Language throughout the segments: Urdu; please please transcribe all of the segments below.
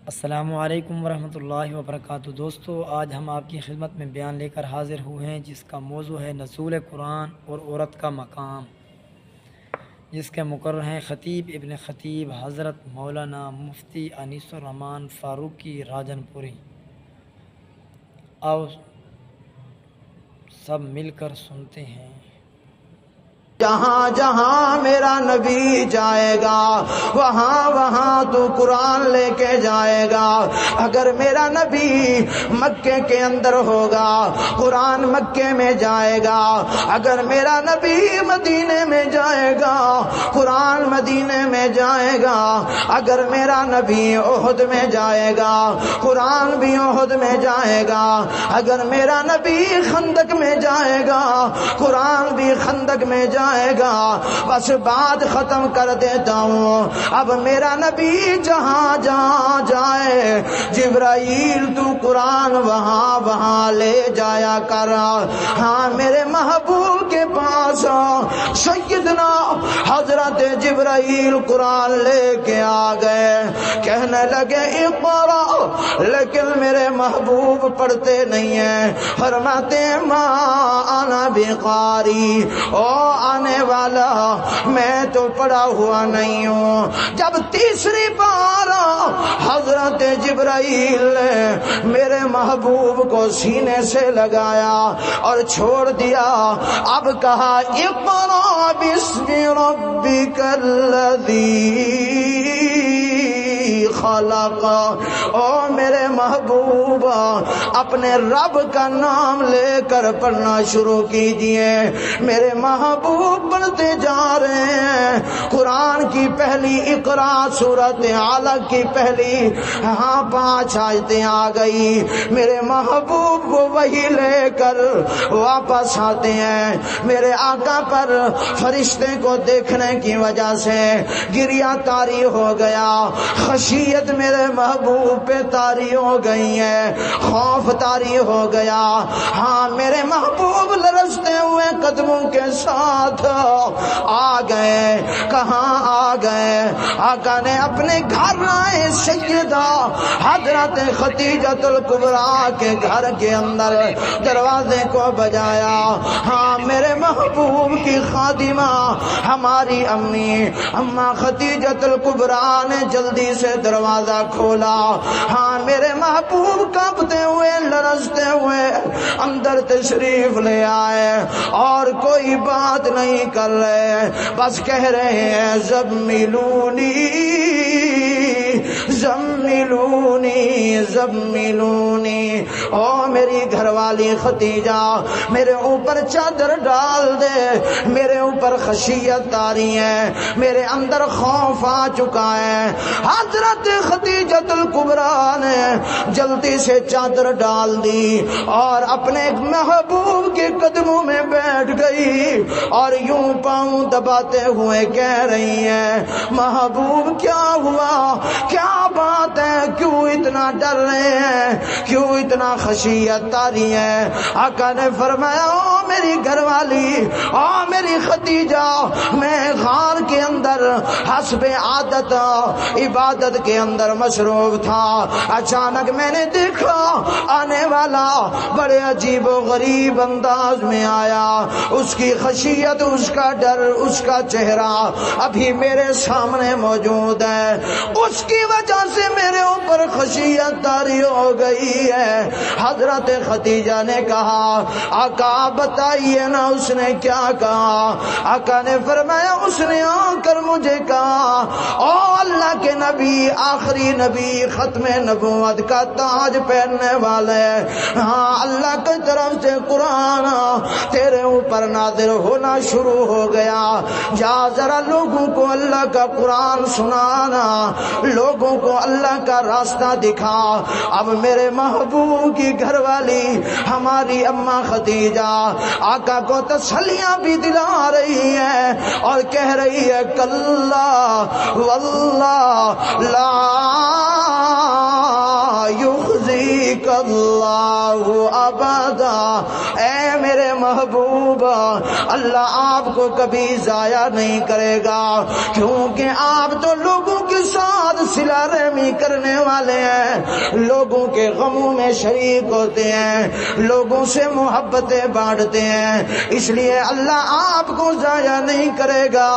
السلام علیکم ورحمۃ اللہ وبرکاتہ۔ دوستو، آج ہم آپ کی خدمت میں بیان لے کر حاضر ہوئے ہیں جس کا موضوع ہے نزول قرآن اور عورت کا مقام، جس کے مقرر ہیں خطیب ابن خطیب حضرت مولانا مفتی انیس الرحمن فاروقی راجن پوری۔ آؤ سب مل کر سنتے ہیں۔ جہاں جہاں میرا نبی جائے گا وہاں وہاں تو قرآن لے کے جائے گا۔ اگر میرا نبی مکے کے اندر ہوگا قرآن مکے میں جائے گا، اگر میرا نبی مدینے میں جائے گا قرآن مدینے میں جائے گا، اگر میرا نبی احد میں جائے گا قرآن بھی احد میں جائے گا، اگر میرا نبی خندق میں جائے گا قرآن بھی خندق میں جائے گا۔ بس بات ختم کر دیتا ہوں، اب میرا نبی جہاں جہاں جائے جبرائیل تو قرآن وہاں وہاں لے جایا کر۔ ہاں میرے محبوب کے پاس سیدنا حضرت جبرائیل قرآن لے کے آ گئے، کہنے لگے اقرا، لیکن میرے محبوب پڑھتے نہیں ہیں، فرماتے ما انا بقاری، او آنے والا میں تو پڑھا ہوا نہیں ہوں۔ جب تیسری بار حضرت جبرائیل نے میرے محبوب کو سینے سے لگایا اور چھوڑ دیا، اب کہا اقرا بسم ربک الذی خلق، او میرے محبوب اپنے رب کا نام لے کر پڑھنا شروع کیجئے۔ میرے محبوب پڑھتے جا رہے ہیں، قرآن کی پہلی اقرا سورۃ علق کی پہلی 5 آیتیں آ گئی، میرے محبوب کو وہی لے کر واپس آتے ہیں۔ میرے آقا پر فرشتے کو دیکھنے کی وجہ سے گریہ طاری ہو گیا، خشیت میرے محبوب پہ طاری ہو گئی ہے، خوف طاری ہو گیا۔ ہاں میرے محبوب لرزتے ہوئے قدموں کے ساتھ آ گئے، کہاں آ گئے؟ آقا نے اپنے گھر آئے سیدہ حضرت خدیجۃ الکبریٰ کے گھر کے اندر دروازے کو بجایا۔ ہاں میرے محبوب کی خادمہ ہماری امی اماں خدیجۃ الکبریٰ نے جلدی سے دروازہ کھولا۔ ہاں میرے محبوب کانپتے ہوئے لرزتے ہوئے اندر تشریف لے آئے اور کوئی بات نہیں کر رہے، بس کہہ رہے ہیں زملونی زملونی زملونی، او میری گھر والی ختیجہ میرے اوپر چادر ڈال دے، میرے اوپر خشیت طاری ہے، میرے اندر خوف آ چکا ہے۔ حضرت خدیجۃ الکبریٰ نے جلدی سے چادر ڈال دی اور اپنے محبوب کے قدموں میں بیٹھ گئی اور یوں پاؤں دباتے ہوئے کہہ رہی ہیں محبوب کیا ہوا، کیا بات ہے، کیوں اتنا ڈر رہے ہیں، کیوں اتنا خشیت طاری ہے؟ آقا نے فرمایا او میری گھر والی، او میری ختیجہ، میں غار کے اندر حسب عادت عبادت کے اندر مصروف تھا، اچانک میں نے دیکھا آنے والا بڑے عجیب و غریب انداز میں آیا، اس کی خشیت، اس کا ڈر، اس کا چہرہ ابھی میرے سامنے موجود ہے، اس کی وجہ سے میرے اوپر خشیت طاری ہو گئی ہے۔ حضرت خدیجہ نے کہا آقا بتائیے نا اس نے کیا کہا؟ آقا نے فرمایا اس نے آ کر مجھے کہا او اللہ کے نبی، آخری نبی، ختم نبوت کا تاج پہننے والے، ہاں اللہ کی طرف سے قرآن تیرے اوپر نازل ہونا شروع ہو گیا، جا ذرا لوگوں کو اللہ کا قرآن سنانا، لوگوں کو اللہ کا راستہ دکھا۔ اب میرے محبوب کی گھر والی ہماری اماں خدیجہ آقا کو تسلیاں بھی دلا رہی ہے اور کہہ رہی ہے کلا واللہ لا یخزیک اللہ ابدا، اے میرے محبوب اللہ آپ کو کبھی ضائع نہیں کرے گا، کیونکہ آپ تو لوگوں کے ساتھ صلہ رحمی کرنے والے ہیں، لوگوں کے غموں میں شریک ہوتے ہیں، لوگوں سے محبتیں بانٹتے ہیں، اس لیے اللہ آپ کو ضائع نہیں کرے گا،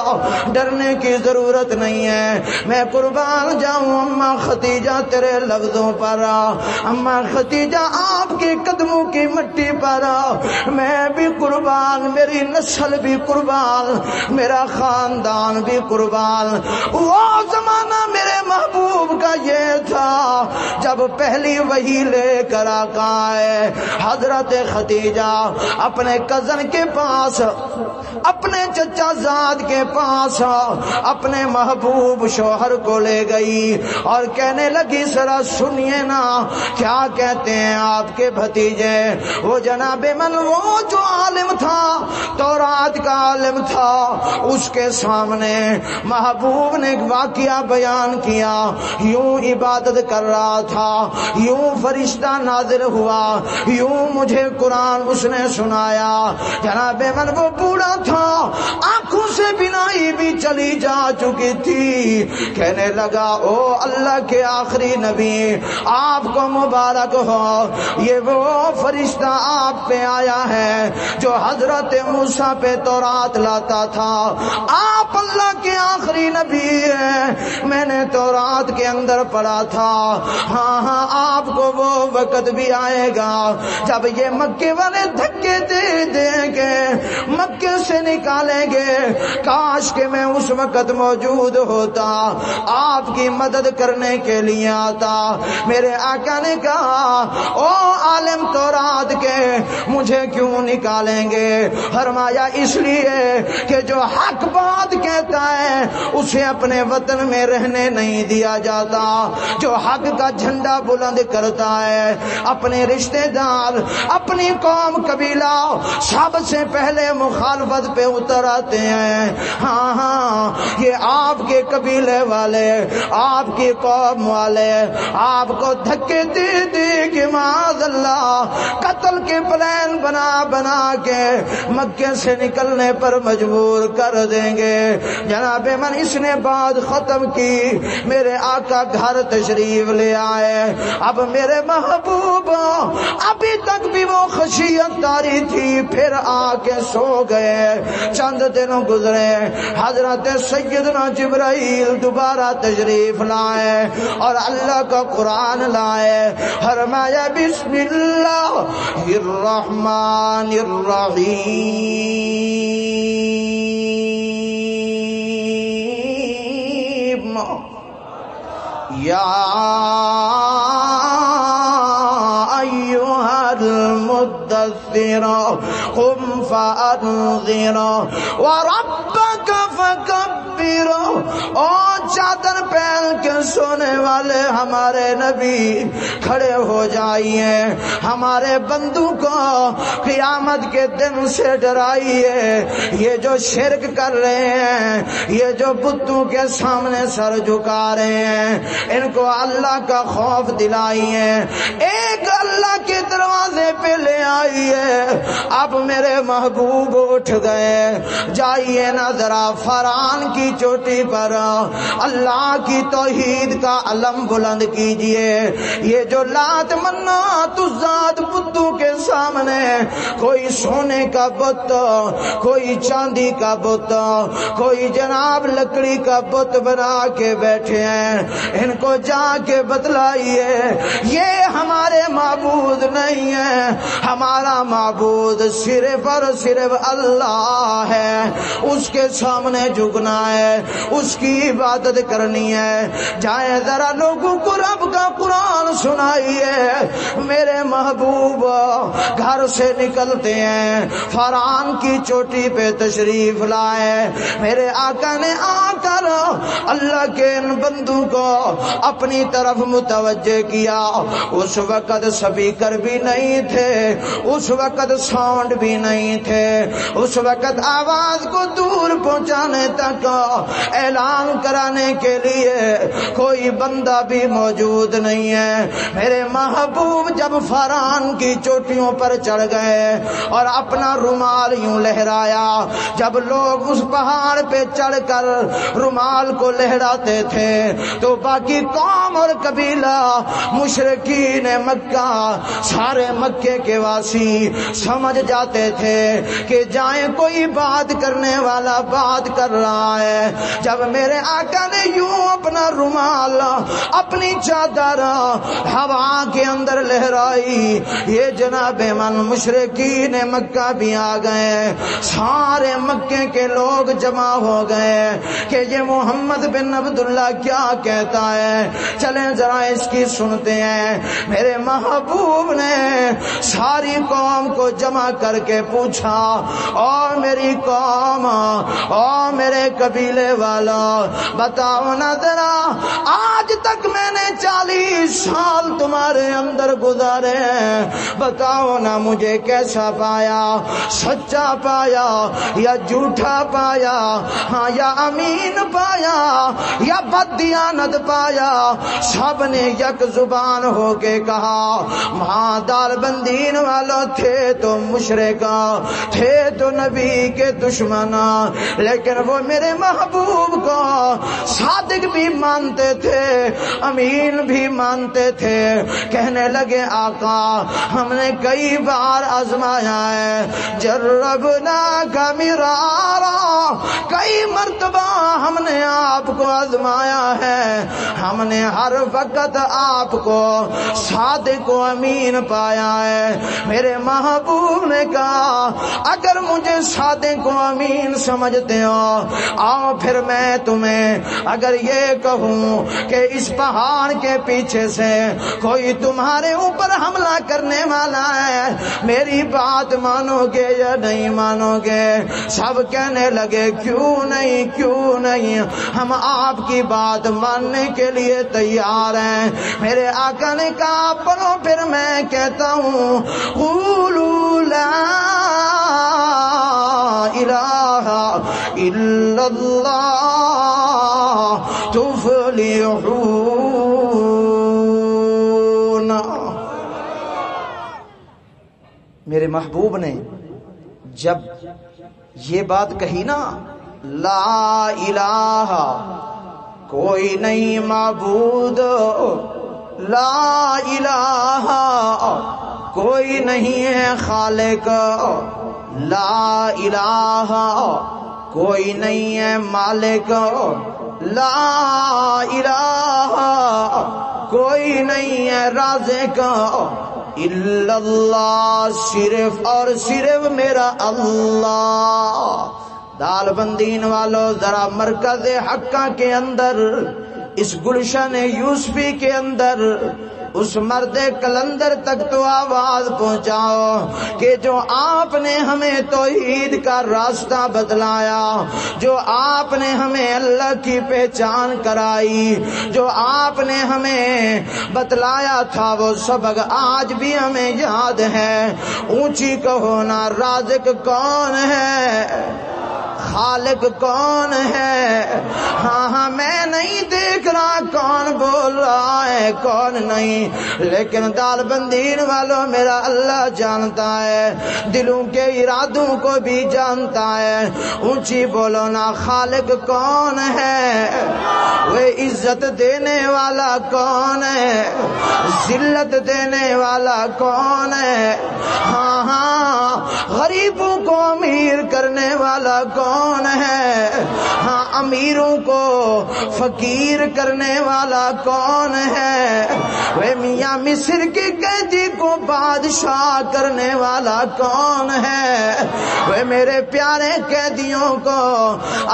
ڈرنے کی ضرورت نہیں ہے۔ میں قربان جاؤں اماں ختیجہ تیرے لفظوں پر، اماں ختیجہ آپ کے قدموں کی مٹی پر، میں بھی قربان، میری نسل بھی قربان، میرا خاندان بھی قربان۔ وہ زمانہ میرے محبوب کا یہ تھا جب پہلی وحی لے کر آقا آئے، حضرت ختیجہ اپنے کزن کے پاس، اپنے چچا زاد کے پاس اپنے محبوب شوہر کو لے گئی اور کہنے لگی ذرا سنیے نا کیا کہتے ہیں آپ کے بھتیجے۔ وہ جناب من، وہ جو عالم تھا، تورات کا عالم تھا، اس کے سامنے محبوب نے ایک واقعہ بیان کیا۔ یوں عبادت کر رہا تھا، یوں فرشتہ نازل ہوا، یوں مجھے قرآن اس نے سنایا۔ جناب من وہ بوڑھا تھا، آنکھوں سے بینائی بھی چلی جا چکی تھی، کہنے لگا او اللہ کے آخری نبی، آپ کو مبارک ہو، یہ وہ فرشتہ آپ پہ آیا ہے جو حضرت موسیٰ پہ تورات لاتا تھا، آپ اللہ کے آخری نبی ہیں، میں نے تورات کے اندر پڑھا تھا۔ ہاں ہاں آپ کو وہ وقت بھی آئے گا جب یہ مکے والے دھکے دے دیں گے، مکے سے نکالیں گے، کاش کہ میں اس وقت موجود ہوتا، آپ کی مدد کرنے کے لیے آتا۔ میرے آقا نے کہا او عالم تورات کے، مجھے کیوں نکالیں گے؟ فرمایا اس لیے کہ جو حق بات کہتا ہے اسے اپنے وطن میں رہنے نہیں دیا جاتا، جو حق کا جھنڈا بلند کرتا ہے، اپنے رشتہ دار، اپنی قوم، قبیلہ سب سے پہلے مخالفت پہ اتر آتے ہیں۔ ہاں ہاں یہ آپ کے قبیلے والے، آپ کی قوم والے آپ کو دھکے دے دے کے معاذ اللہ قتل کے پلان بنا بنا کے مکے سے نکلنے پر مجبور کر دیں گے۔ جناب من اس نے بات ختم کی، میرے آقا گھر تشریف لے آئے۔ اب میرے محبوب ابھی تک بھی وہ خشیت طاری تھی، پھر آ کے سو گئے۔ چند دن گزرے، حضرت سیدنا جبرائیل دوبارہ تشریف لائے اور اللہ کا قرآن لائے۔ فرمایا بسم اللہ الرحمن الرحیم، یا ایھا المدثر قم فانذر وربک فکبر۔ اور چادر پھیل کے سونے والے ہمارے نبی کھڑے ہو جائیے، ہمارے بندوں کو قیامت کے دن سے ڈرائیے۔ یہ جو شرک کر رہے ہیں، یہ جو بتوں کے سامنے سر جھکا رہے ہیں، ان کو اللہ کا خوف دلائیے، ایک اللہ کے دروازے پہ لے آئیے۔ اب میرے محبوب اٹھ گئے، جائیے نا ذرا فران کی چوٹی پر اللہ کی توحید کا علم بلند کیجئے۔ یہ جو لات منات ذات بتوں کے سامنے کوئی سونے کا بت، کوئی چاندی کا بت، کوئی جناب لکڑی کا بت بنا کے بیٹھے ہیں، ان کو جا کے بتلائیے یہ ہمارے معبود نہیں ہے، ہمارا معبود صرف اور صرف اللہ ہے، اس کے سامنے جھکنا ہے، اس کی عبادت کرنی ہے۔ جائیں ذرا لوگوں کو رب کا قرآن سنائیے۔ میرے محبوب گھر سے نکلتے ہیں، فران کی چوٹی پہ تشریف لائے۔ میرے آقا نے آ کر اللہ کے ان بندوں کو اپنی طرف متوجہ کیا۔ اس وقت سپیکر بھی نہیں تھے، اس وقت ساؤنڈ بھی نہیں تھے، اس وقت آواز کو دور پہنچانے تک، اعلان کرانے کرنے کے لیے کوئی بندہ بھی موجود نہیں ہے۔ میرے محبوب جب فاران کی چوٹیوں پر چڑھ گئے اور اپنا رومال یوں لہرایا، جب لوگ اس پہاڑ پہ چڑھ کر رومال کو لہراتے تھے تو باقی قوم اور قبیلہ مشرکین مکہ سارے مکے کے واسی سمجھ جاتے تھے کہ جائیں کوئی بات کرنے والا بات کر رہا ہے۔ جب میرے آقا نے یوں اپنا رومال اپنی چادر ہوا کے اندر لہرائی، یہ جناب من مشرکین مکہ بھی آ گئے، سارے مکے کے لوگ جمع ہو گئے کہ یہ محمد بن عبداللہ کیا کہتا ہے، چلیں ذرا اس کی سنتے ہیں۔ میرے محبوب نے ساری قوم کو جمع کر کے پوچھا، اور میری قوم اور میرے قبیلے والا بتاؤ نا ذرا، آج تک میں نے 40 سال تمہارے اندر گزارے ہیں، بتاؤ نا مجھے کیسا پایا، سچا پایا یا جھوٹا پایا، ہاں یا امین پایا یا بددیانت پایا؟ سب نے یک زبان ہو کے کہا، وہاں دار بندین والوں تھے تو مشرکا، تھے تو نبی کے دشمنا، لیکن وہ میرے محبوب کو صادق بھی مانتے تھے، امین بھی مانتے تھے۔ کہنے لگے آقا ہم نے کئی بار آزمایا ہے، جربنا کا مرارا، کئی مرتبہ ہم نے آپ کو آزمایا ہے، ہم نے ہر وقت آپ کو صادق و امین پایا ہے۔ میرے محبوب نے کہا اگر مجھے صادق و امین سمجھتے ہو، آؤ پھر میں تمہیں اگر یہ کہوں کہ اس پہاڑ کے پیچھے سے کوئی تمہارے اوپر حملہ کرنے والا ہے، میری بات مانو گے یا نہیں مانو گے؟ سب کہنے لگے کیوں نہیں کیوں نہیں، ہم آپ کی بات ماننے کے لیے تیار ہیں۔ میرے آقا نے کہا پڑھو پھر میں کہتا ہوں، قولوا لا الہ الا اللہ تفلحون۔ میرے محبوب نے جب یہ بات کہی نا، لا الہ کوئی نہیں معبود، لا الہ کوئی نہیں ہے خالق، لا الہ کوئی نہیں ہے مالک، لا الہ کوئی نہیں ہے رازق الا اللہ، صرف اور صرف میرا اللہ۔ دال بندین والو ذرا مرکز حقہ کے اندر، اس گلشن یوسفی کے اندر اس مرد کلندر تک تو آواز پہنچاؤ کہ جو آپ نے ہمیں توحید کا راستہ بتلایا، جو آپ نے ہمیں اللہ کی پہچان کرائی، جو آپ نے ہمیں بتلایا تھا وہ سبق آج بھی ہمیں یاد ہے۔ اونچی کہو نا، رازق کون ہے، خالق کون ہے؟ ہاں ہاں میں نہیں دیکھ رہا کون بول رہا ہے کون نہیں، لیکن دال بندین والوں میرا اللہ جانتا ہے، دلوں کے ارادوں کو بھی جانتا ہے۔ اونچی بولو نا، خالق کون ہے؟ وہ عزت دینے والا کون ہے؟ ذلت دینے والا کون ہے؟ ہاں ہاں غریبوں کو امیر کرنے والا کون ہے؟ ہاں امیروں کو فقیر کرنے والا کون ہے؟ وہ میاں مصر کے قیدی کو بادشاہ کرنے والا کون ہے؟ وہ میرے پیارے قیدیوں کو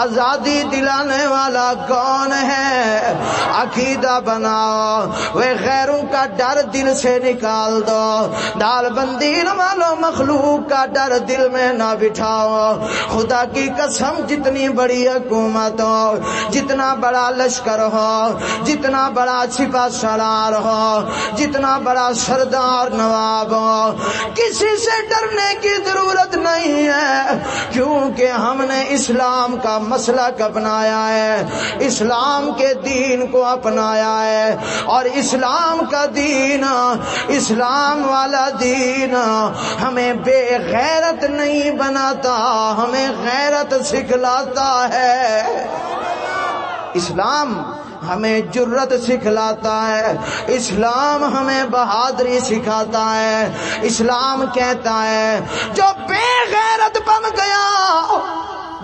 آزادی دلانے والا کون ہے؟ عقیدہ بناؤ، وہ غیروں کا ڈر دل سے نکال دو، دال بندین والوں مخلوق کا ڈر دل میں نہ بٹھاؤ۔ خدا کی قسم جتنی بڑی حکومت حکومت ہو، جتنا بڑا لشکر ہو، جتنا بڑا سپہ سالار ہو، جتنا بڑا سردار نواب ہو، کسی سے ڈرنے کی ضرورت نہیں ہے، کیونکہ ہم نے اسلام کا مسلک اپنایا ہے، اسلام کے دین کو اپنایا ہے، اور اسلام کا دین، اسلام والا دین ہمیں بے غیرت نہیں بناتا، ہمیں غیرت سکھلاتا ہے۔ اسلام ہمیں جرت سکھلاتا ہے، اسلام ہمیں بہادری سکھاتا ہے۔ اسلام کہتا ہے جو بے غیرت بن گیا،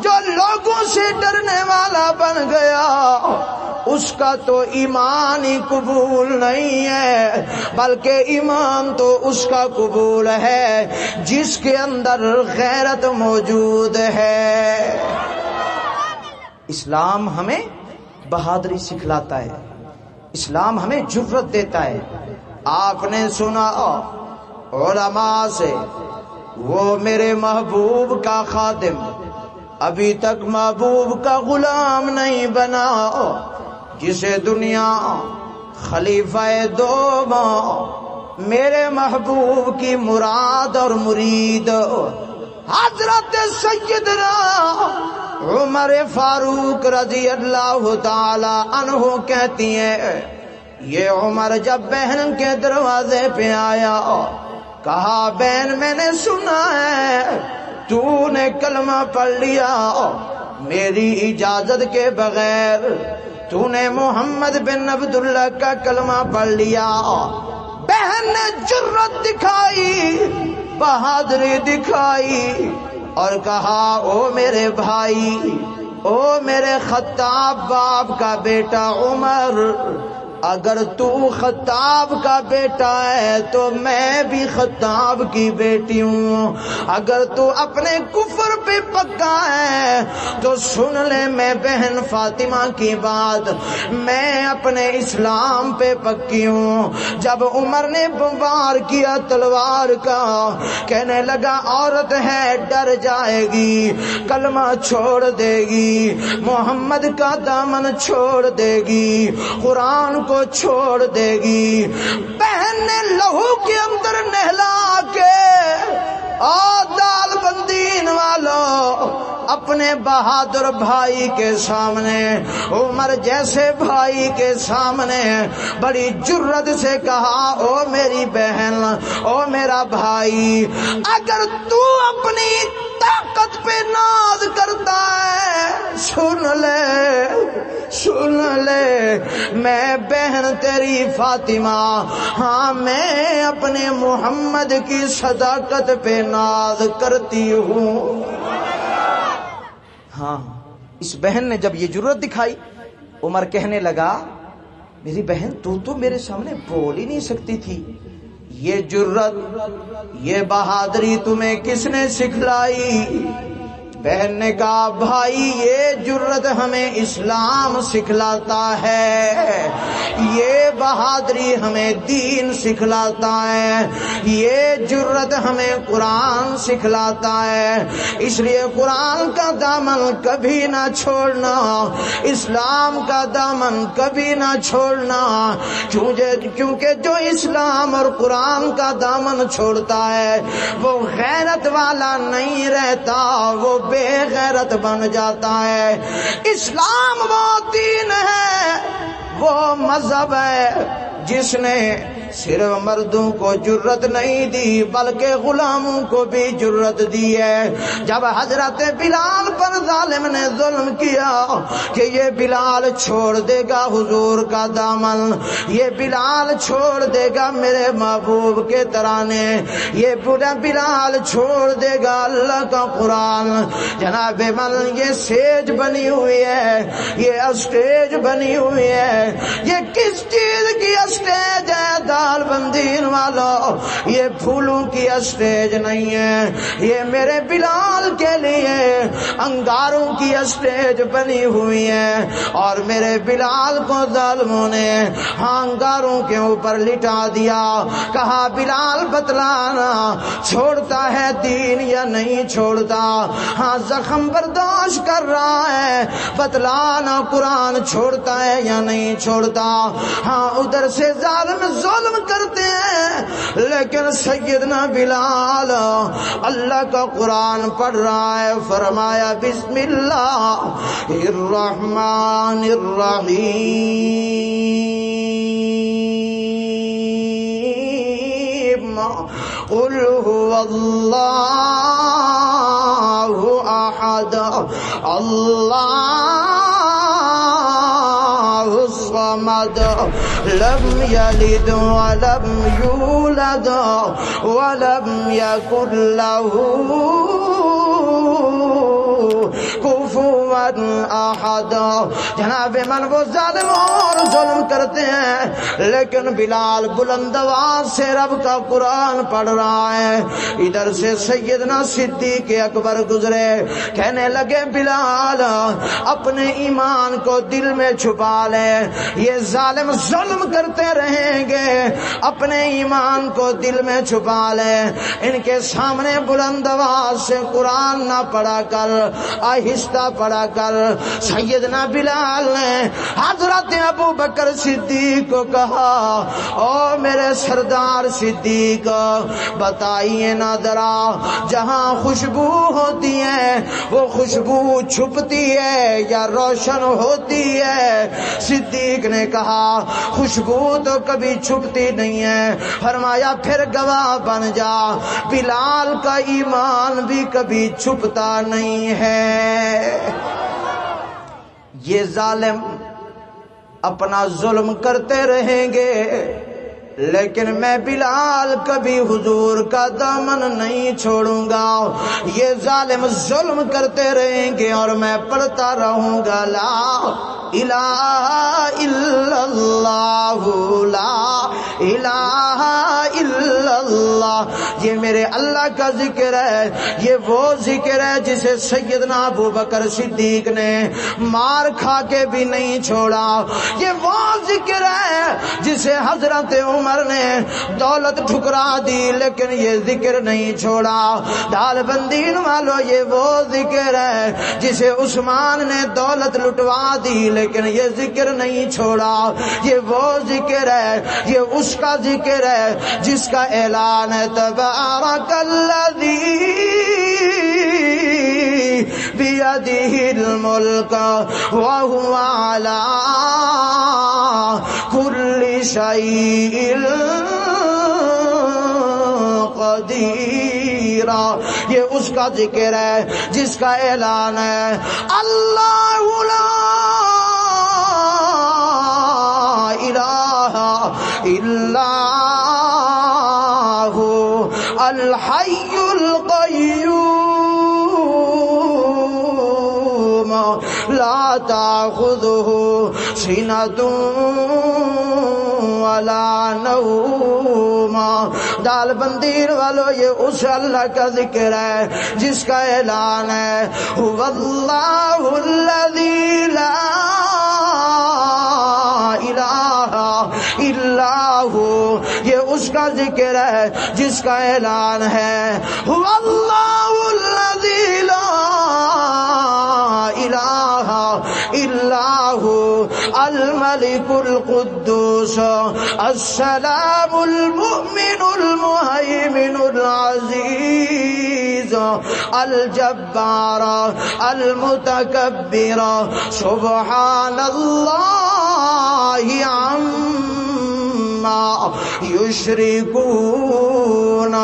جو لوگوں سے ڈرنے والا بن گیا، اس کا تو ایمان ہی قبول نہیں ہے، بلکہ ایمان تو اس کا قبول ہے جس کے اندر غیرت موجود ہے۔ اسلام ہمیں بہادری سکھلاتا ہے، اسلام ہمیں جرت دیتا ہے۔ آپ نے سنا علماء سے، وہ میرے محبوب کا خادم ابھی تک محبوب کا غلام نہیں بنا، جسے دنیا خلیفہ دوم میرے محبوب کی مراد اور مرید حضرت سیدنا عمر فاروق رضی اللہ تعالی عنہ کہتی ہیں، یہ عمر جب بہن کے دروازے پہ آیا، کہا بہن میں نے سنا ہے تو نے کلمہ پڑھ لیا، میری اجازت کے بغیر تو نے محمد بن عبداللہ کا کلمہ پڑھ لیا۔ بہن نے جرت دکھائی، بہادری دکھائی اور کہا او میرے بھائی، او میرے خطاب باپ کا بیٹا عمر، اگر تو خطاب کا بیٹا ہے تو میں بھی خطاب کی بیٹی ہوں، اگر تو اپنے کفر پہ پکا ہے تو سن لے میں بہن فاطمہ کی بات، میں اپنے اسلام پہ پکی ہوں۔ جب عمر نے وار کیا تلوار کا، کہنے لگا عورت ہے ڈر جائے گی، کلمہ چھوڑ دے گی، محمد کا دامن چھوڑ دے گی، قرآن کو چھوڑ دے گی۔ بہن نے لہو کے اندر نہلا کے دال بندین والوں اپنے بہادر بھائی کے سامنے، عمر جیسے بھائی کے سامنے بڑی جرت سے کہا او میری بہن، او میرا بھائی، اگر تو اپنی طاقت پہ ناز کرتا ہے، سن لے میں بہن تیری فاطمہ، ہاں میں اپنے محمد کی صداقت پہ ناز کرتی ہوں۔ ہاں اس بہن نے جب یہ جرت دکھائی، عمر کہنے لگا میری بہن تو میرے سامنے بول ہی نہیں سکتی تھی، یہ جرت، یہ بہادری تمہیں کس نے سکھلائی؟ بہن نے کہا بھائی یہ جرت ہمیں اسلام سکھلاتا ہے، یہ بہادری ہمیں دین سکھلاتا ہے، یہ جرت ہمیں قرآن سکھلاتا ہے، اس لیے قرآن کا دامن کبھی نہ چھوڑنا، اسلام کا دامن کبھی نہ چھوڑنا، کیونکہ جو اسلام اور قرآن کا دامن چھوڑتا ہے وہ غیرت والا نہیں رہتا، وہ بے غیرت بن جاتا ہے۔ اسلام وہ دین ہے، وہ مذہب ہے جس نے صرف مردوں کو جرت نہیں دی بلکہ غلاموں کو بھی جرت دی ہے۔ جب حضرت بلال پر ظالم نے ظلم کیا کہ یہ بلال چھوڑ دے گا حضور کا دامن، یہ بلال چھوڑ دے گا میرے محبوب کے ترانے، یہ بلال چھوڑ دے گا اللہ کا قرآن، جناب من یہ سیج بنی ہوئی ہے، یہ اسٹیج بنی ہوئی ہے، یہ کس چیز کی اسٹیج ہے؟ دال بندین والو یہ پھولوں کی اسٹیج نہیں ہے، یہ میرے بلال کے لیے انگاروں کی اسٹیج بنی ہوئی ہے، اور میرے بلال کو ظالموں نے انگاروں کے اوپر لٹا دیا۔ کہا بلال بتلانا چھوڑتا ہے دین یا نہیں چھوڑتا؟ ہاں زخم برداشت کر رہا ہے، بتلانا قرآن چھوڑتا ہے یا نہیں چھوڑتا؟ ہاں ادھر سے ظالم ظلم کرتے ہیں، لیکن سیدنا بلال اللہ کا قرآن پڑھ رہا ہے۔ فرمایا بسم اللہ الرحمن الرحیم، قل هو اللہ احد اللہ الصمد لم یلد ولم یولد ولم یکن له کفوا احد۔ جناب من وہ ظالم اور ظلم کرتے ہیں، لیکن بلال بلند آواز سے رب کا قرآن پڑھ رہا ہے۔ ادھر سے سیدنا صدیق اکبر گزرے، کہنے لگے بلال اپنے ایمان کو دل میں چھپا لے، یہ ظالم ظلم کرتے رہیں گے، اپنے ایمان کو دل میں چھپا لے، ان کے سامنے بلند آواز سے قرآن نہ پڑھا کر، آہستہ پڑھا کر۔ سیدنا بلال نے حضرت ابو بکر صدیق کو کہا، او میرے سردار صدیق بتائیے نا ذرا، جہاں خوشبو ہوتی ہے وہ خوشبو چھپتی ہے یا روشن ہوتی ہے؟ صدیق نے کہا خوشبو تو کبھی چھپتی نہیں ہے۔ فرمایا پھر گواہ بن جا، بلال کا ایمان بھی کبھی چھپتا نہیں ہے۔ یہ ظالم اپنا ظلم کرتے رہیں گے، لیکن میں بلال کبھی حضور کا دامن نہیں چھوڑوں گا۔ یہ ظالم ظلم کرتے رہیں گے اور میں پڑھتا رہوں گا لا الہ الا اللہ لا الہ الا اللہ۔ یہ میرے اللہ کا ذکر ہے، یہ وہ ذکر ہے جسے سیدنا ابو بکر صدیق نے مار کھا کے بھی نہیں چھوڑا، یہ وہ ذکر ہے جسے حضرت عمر نے دولت ٹھکرا دی لیکن یہ ذکر نہیں چھوڑا۔ دال بندین والو یہ وہ ذکر ہے جسے عثمان نے دولت لٹوا دی لیکن یہ ذکر نہیں چھوڑا۔ یہ وہ ذکر ہے، یہ اس کا ذکر ہے جس کا اعلان ہے تبارک الذی بیدہ الملک وہو علی کل شیء قدیر۔ یہ اس کا ذکر ہے جس کا اعلان ہے اللہ لا الہ الا هو الحی القیوم لا تأخذه سنۃ ولا نوم۔ دال بندیر والو یہ اس اللہ کا ذکر ہے جس کا اعلان ہے هو اللہ الذی لا الہ الا ہو۔ یہ اس کا ذکر ہے جس کا اعلان ہے هو اللہ الذی لا الہ الا ہو الملک القدوس السلام المؤمن المہیمن العزیز الجبار المتکبر سبحان اللہ عما یشرکون۔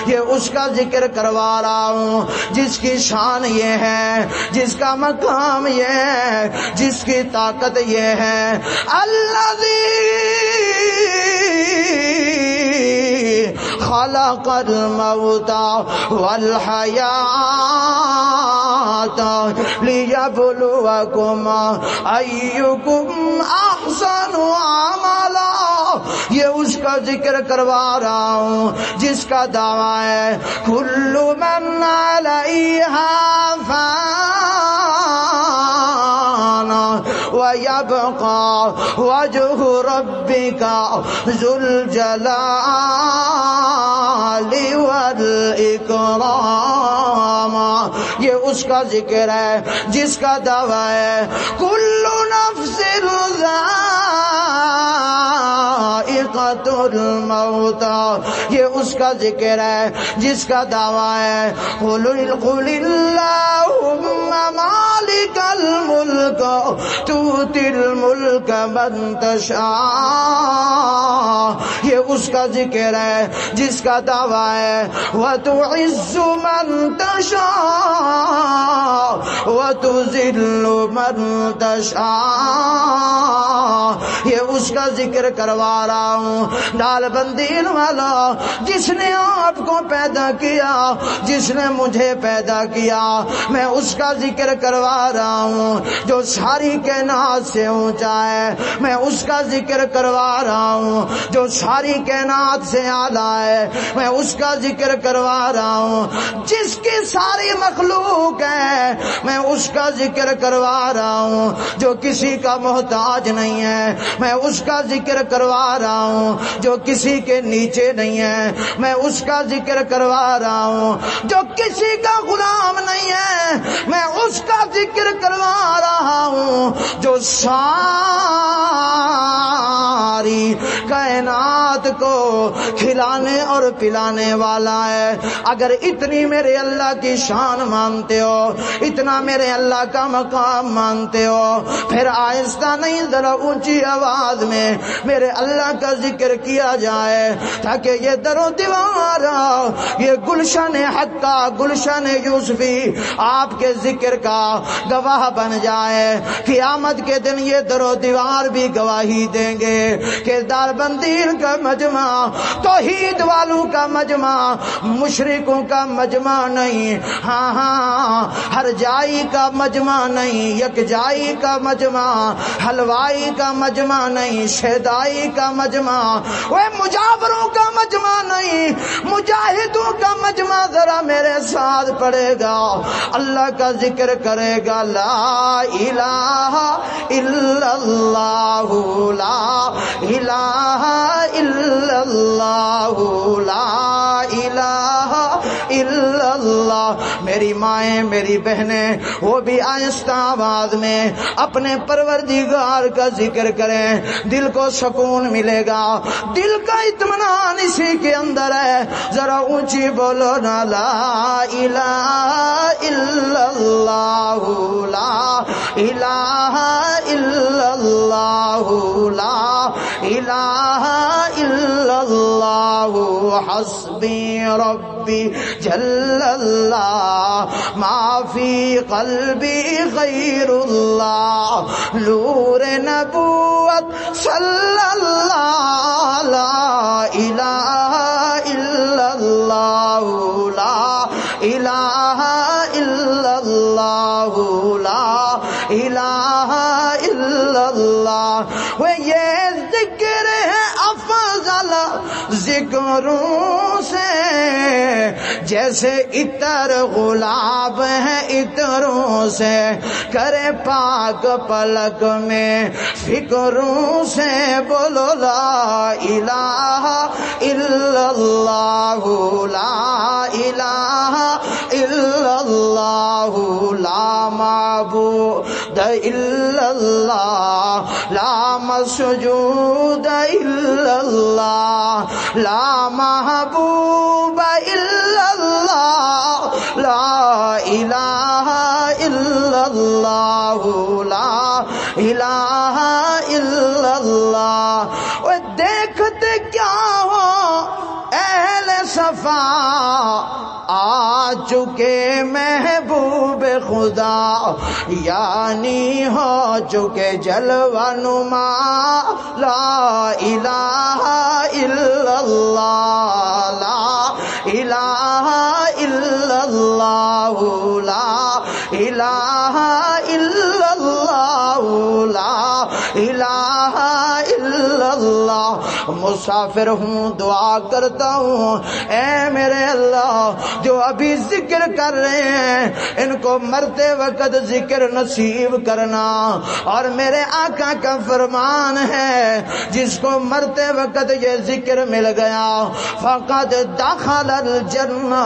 یہ اس کا ذکر کروا رہا ہوں جس کی شان یہ ہے، جس کا مقام یہ ہے، جس کی طاقت یہ ہے الذی خلق الموت والحیات لیبلوکم ایکم احسن عملا یہ اس کا ذکر کروا رہا ہوں جس کا دعویٰ ہے کل من علیہا فان وَيَبْقَى وَجْهُ رَبِّكَ ذُو الْجَلَالِ وَالْإِكْرَامِ۔ یہ اس کا ذکر ہے جس کا دعویٰ ہے کل نفس ذائقۃ الموت۔ یہ اس کا ذکر ہے جس کا دعویٰ ہے قل اللہم مالک الملک تؤتی الملک من تشاء۔ یہ اس کا ذکر ہے جس کا دعویٰ ہے وتعز من تشاء وتذل من تشاء۔ یہ اس کا ذکر کروا رہا ہوں ڈال بندین والا جس نے آپ کو پیدا کیا، جس نے مجھے پیدا کیا، میں اس کا ذکر کروا رہا ہوں جو ساری کائنات سے اونچا ہے، میں اس کا ذکر کروا رہا ہوں جو ساری کائنات سے اعلیٰ ہے، میں اس کا ذکر کروا رہا ہوں جس کی ساری مخلوق ہے، میں اس کا ذکر کروا رہا ہوں جو کسی کا محتاج نہیں ہے، میں اس کا ذکر کروا رہا ہوں جو کسی کے نیچے نہیں ہے، میں اس کا ذکر کروا رہا ہوں جو کسی کا غلام نہیں ہے، میں اس کا ذکر کروا رہا ہوں جو ساری کائنات کو کھلانے اور پلانے والا ہے۔ اگر اتنی میرے اللہ کی شان مانتے ہو، اتنا میرے اللہ کا مقام مانتے ہو، پھر آہستہ نہیں ذرا اونچی آواز میں میرے اللہ کا ذکر کیا جائے تاکہ یہ در و دیوار، یہ گلشن حق کا، گلشن یوسفی آپ کے ذکر کا گواہ بن جائے۔ قیامت کے دن یہ در و دیوار بھی گواہی دیں گے کہ داربندین کا مجمع، توحید والوں کا مجمع، مشرکوں کا مجمع نہیں، ہاں ہاں ہر جائی کا مجمع نہیں، یک جائی کا مجمع، حلوائی کا مجمع نہیں، شہدائی کا مجمع، وہ مجاوروں کا مجمع نہیں، مجاہدوں کا مجمع۔ ذرا میرے ساتھ پڑھے گا، اللہ کا ذکر کرے گا لا الہ الا اللہ، لا الہ الا اللہ، لا الہ الا اللہ۔ میری مائیں، میری بہنیں، وہ بھی آہستہ آواز میں اپنے پروردگار کا ذکر کریں، دل کو سکون ملے گا، دل کا اطمینان اسی کے اندر ہے۔ ذرا اونچی بولو نا لا الہ الا اللہ، لا الہ الا اللہ، لا الہ الا اللہ، حسبی ربی جل اللہ، ما فی قلبی غیر اللہ، نور نبوت صلی اللہ، لا الہ الا اللہ، لا الہ الا اللہ، لا الہ الا اللہ۔ وہ یہ ذکر ہے افضل ذکروں سے، جیسے عطر گلاب ہے عطروں سے، کرے پاک پلک میں فکروں سے۔ بولو لا الہ الا اللہ، لا الہ الا اللہ، لا معبود الا اللہ، لا مسجود الا اللہ، لا محبوب الا اللہ، لا الہ الا اللہ، لا الہ الا اللہ۔ وہ دیکھتے کیا ہو اہل صفا، آ چکے محبوب خدا، یعنی ہو چکے جلوہ نما، لا الہ الا اللہ، لا الہ الا اللہ، لا الہ الا اللہ، لا الہ الا اللہ. مسافر ہوں دعا کرتا ہوں اے میرے اللہ جو ابھی ذکر کر رہے ہیں ان کو مرتے وقت ذکر نصیب کرنا. اور میرے آقا کا فرمان ہے جس کو مرتے وقت یہ ذکر مل گیا فقد دخل الجنہ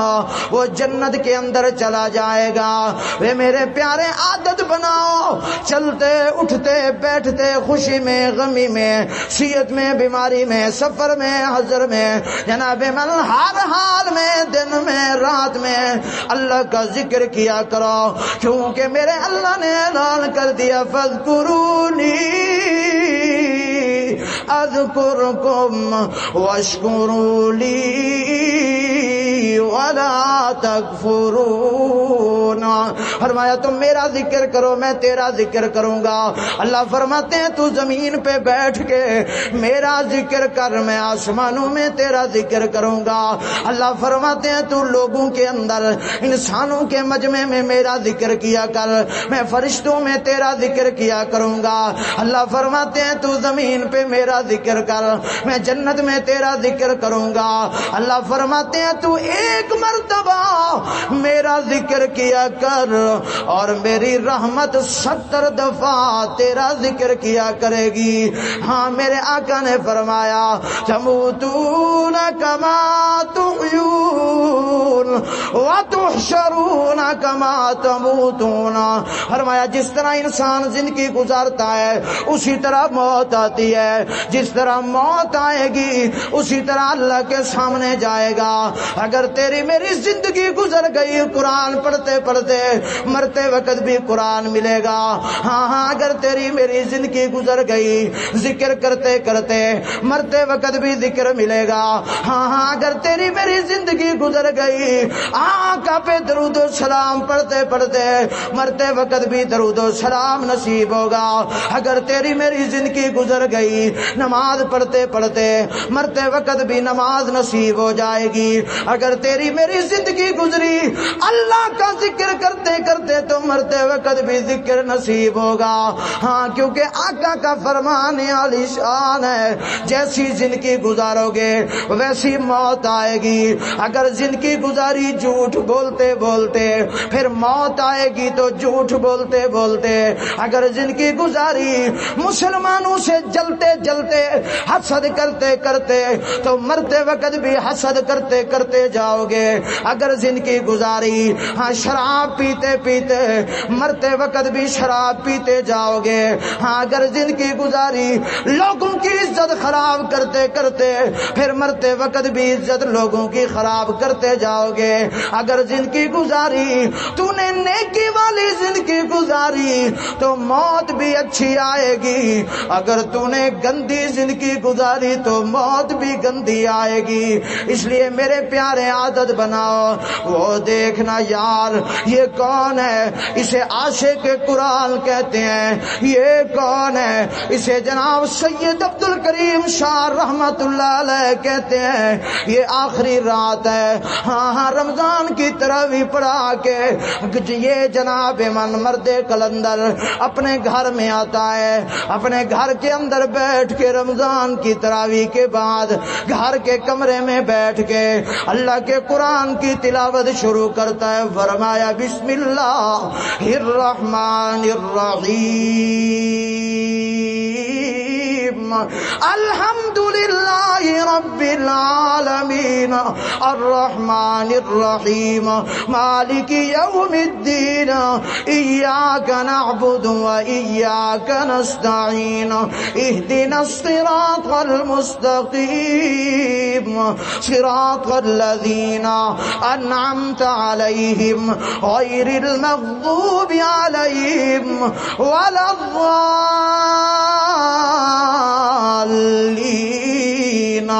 وہ جنت کے اندر چلا جائے گا. وہ میرے پیارے عادت بناؤ چلتے اٹھتے بیٹھتے خوشی میں غمی میں صحت میں بیماری میں سفر میں حضر میں جناب من ہر حال میں دن میں رات میں اللہ کا ذکر کیا کرو کیونکہ میرے اللہ نے اعلان کر دیا فاذکرونی اذکرکم واشکروا لی ولا تکفرون. فرمایا تم میرا ذکر کرو میں تیرا ذکر کروں گا. اللہ فرماتے ہیں تو زمین پہ بیٹھ کے میرا ذکر کر میں آسمانوں میں تیرا ذکر کروں گا. اللہ فرماتے ہیں تو لوگوں کے اندر انسانوں کے مجمع میں میرا ذکر کیا کر میں فرشتوں میں تیرا ذکر کیا کروں گا. اللہ فرماتے ہیں تو زمین پہ میرا ذکر کر میں جنت میں تیرا ذکر کروں گا. اللہ فرماتے ہیں تو ایک مرتبہ میرا ذکر کیا کر اور میری رحمت 70 دفعہ تیرا ذکر کیا کرے گی. ہاں میرے آقا نے فرمایا تموتون کما تحیون وتحشرون کما تموتون. فرمایا جس طرح انسان زندگی گزارتا ہے اسی طرح موت آتی ہے. جس طرح موت آئے گی اسی طرح اللہ کے سامنے جائے گا. اگر تیری میری زندگی گزر گئی قرآن پڑھتے پڑھتے مرتے وقت بھی قرآن ملے گا. ہاں اگر تیری میری زندگی گزر گئی ذکر کرتے کرتے مرتے وقت بھی ذکر ملے گا. ہاں اگر تیری میری زندگی گزر گئی آقا پہ درود و سلام پڑھتے پڑھتے مرتے وقت بھی درود و سلام نصیب ہوگا. اگر تیری میری زندگی گزر گئی نماز پڑھتے پڑھتے مرتے وقت بھی نماز نصیب ہو جائے گی. اگر تیری میری زندگی گزری اللہ کا ذکر کرتے کرتے تو مرتے وقت بھی ذکر نصیب ہوگا. ہاں کیونکہ آقا کا فرمان عالی شان ہے جیسی زندگی گزارو گے ویسی موت آئے گی. اگر زندگی گزاری جھوٹ بولتے بولتے پھر موت آئے گی تو جھوٹ بولتے بولتے. اگر زندگی گزاری مسلمانوں سے جلتے جلتے حسد کرتے کرتے تو مرتے وقت بھی حسد کرتے کرتے جاؤ گے. اگر زندگی گزاری ہاں شراب پیتے پیتے مرتے وقت بھی شراب پیتے جاؤ گے. ہاں اگر زندگی گزاری لوگوں کی عزت خراب کرتے کرتے پھر مرتے وقت بھی عزت لوگوں کی خراب کرتے جاؤ گے. اگر زندگی گزاری تو نے نیکی والی زندگی گزاری تو موت بھی اچھی آئے گی. اگر تو نے گندی زندگی گزاری تو موت بھی گندی آئے گی. اس لیے میرے پیارے عادت بناؤ وہ دیکھنا یار یہ کون ہے اسے عاشق قرآن کہتے ہیں. یہ کون ہے اسے جناب سید عبد الکریم شاہ رحمت اللہ علیہ کہتے ہیں. یہ آخری رات ہے ہاں رمضان کی تراویح پڑھا کے یہ جناب من مرد کلندر اپنے گھر میں آتا ہے. اپنے گھر کے اندر بیٹھ کے رمضان کی تراویح کے بعد گھر کے کمرے میں بیٹھ کے اللہ کے قرآن کی تلاوت شروع کرتا ہے. فرمایا بسم اللہ الرحمن الرحیم الحمدللہ رب العالمین الرحمن الرحیم مالک یوم الدین ایاک نعبد و ایاک نستعین اہدنا الصراط المستقیم صراط الذین انعمت علیہم غیر المغضوب علیہم ولا الضالین.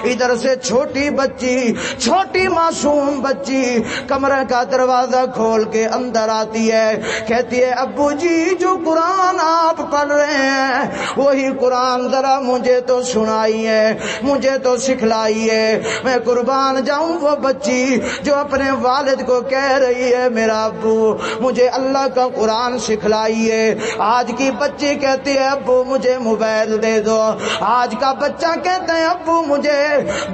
ادھر سے چھوٹی بچی چھوٹی معصوم بچی کمرے کا دروازہ کھول کے اندر آتی ہے. کہتی ہے ابو جی جو قرآن آپ پڑھ رہے ہیں وہی قرآن ذرا مجھے تو سنائیے، مجھے تو سکھلائیے۔ میں قربان جاؤں وہ بچی جو اپنے والد کو کہہ رہی ہے میرا ابو مجھے اللہ کا قرآن سکھلائیے۔ آج کی بچی کہتی ہے ابو مجھے موبائل دے دو، آج کا بچہ کہتا ہے ابو مجھے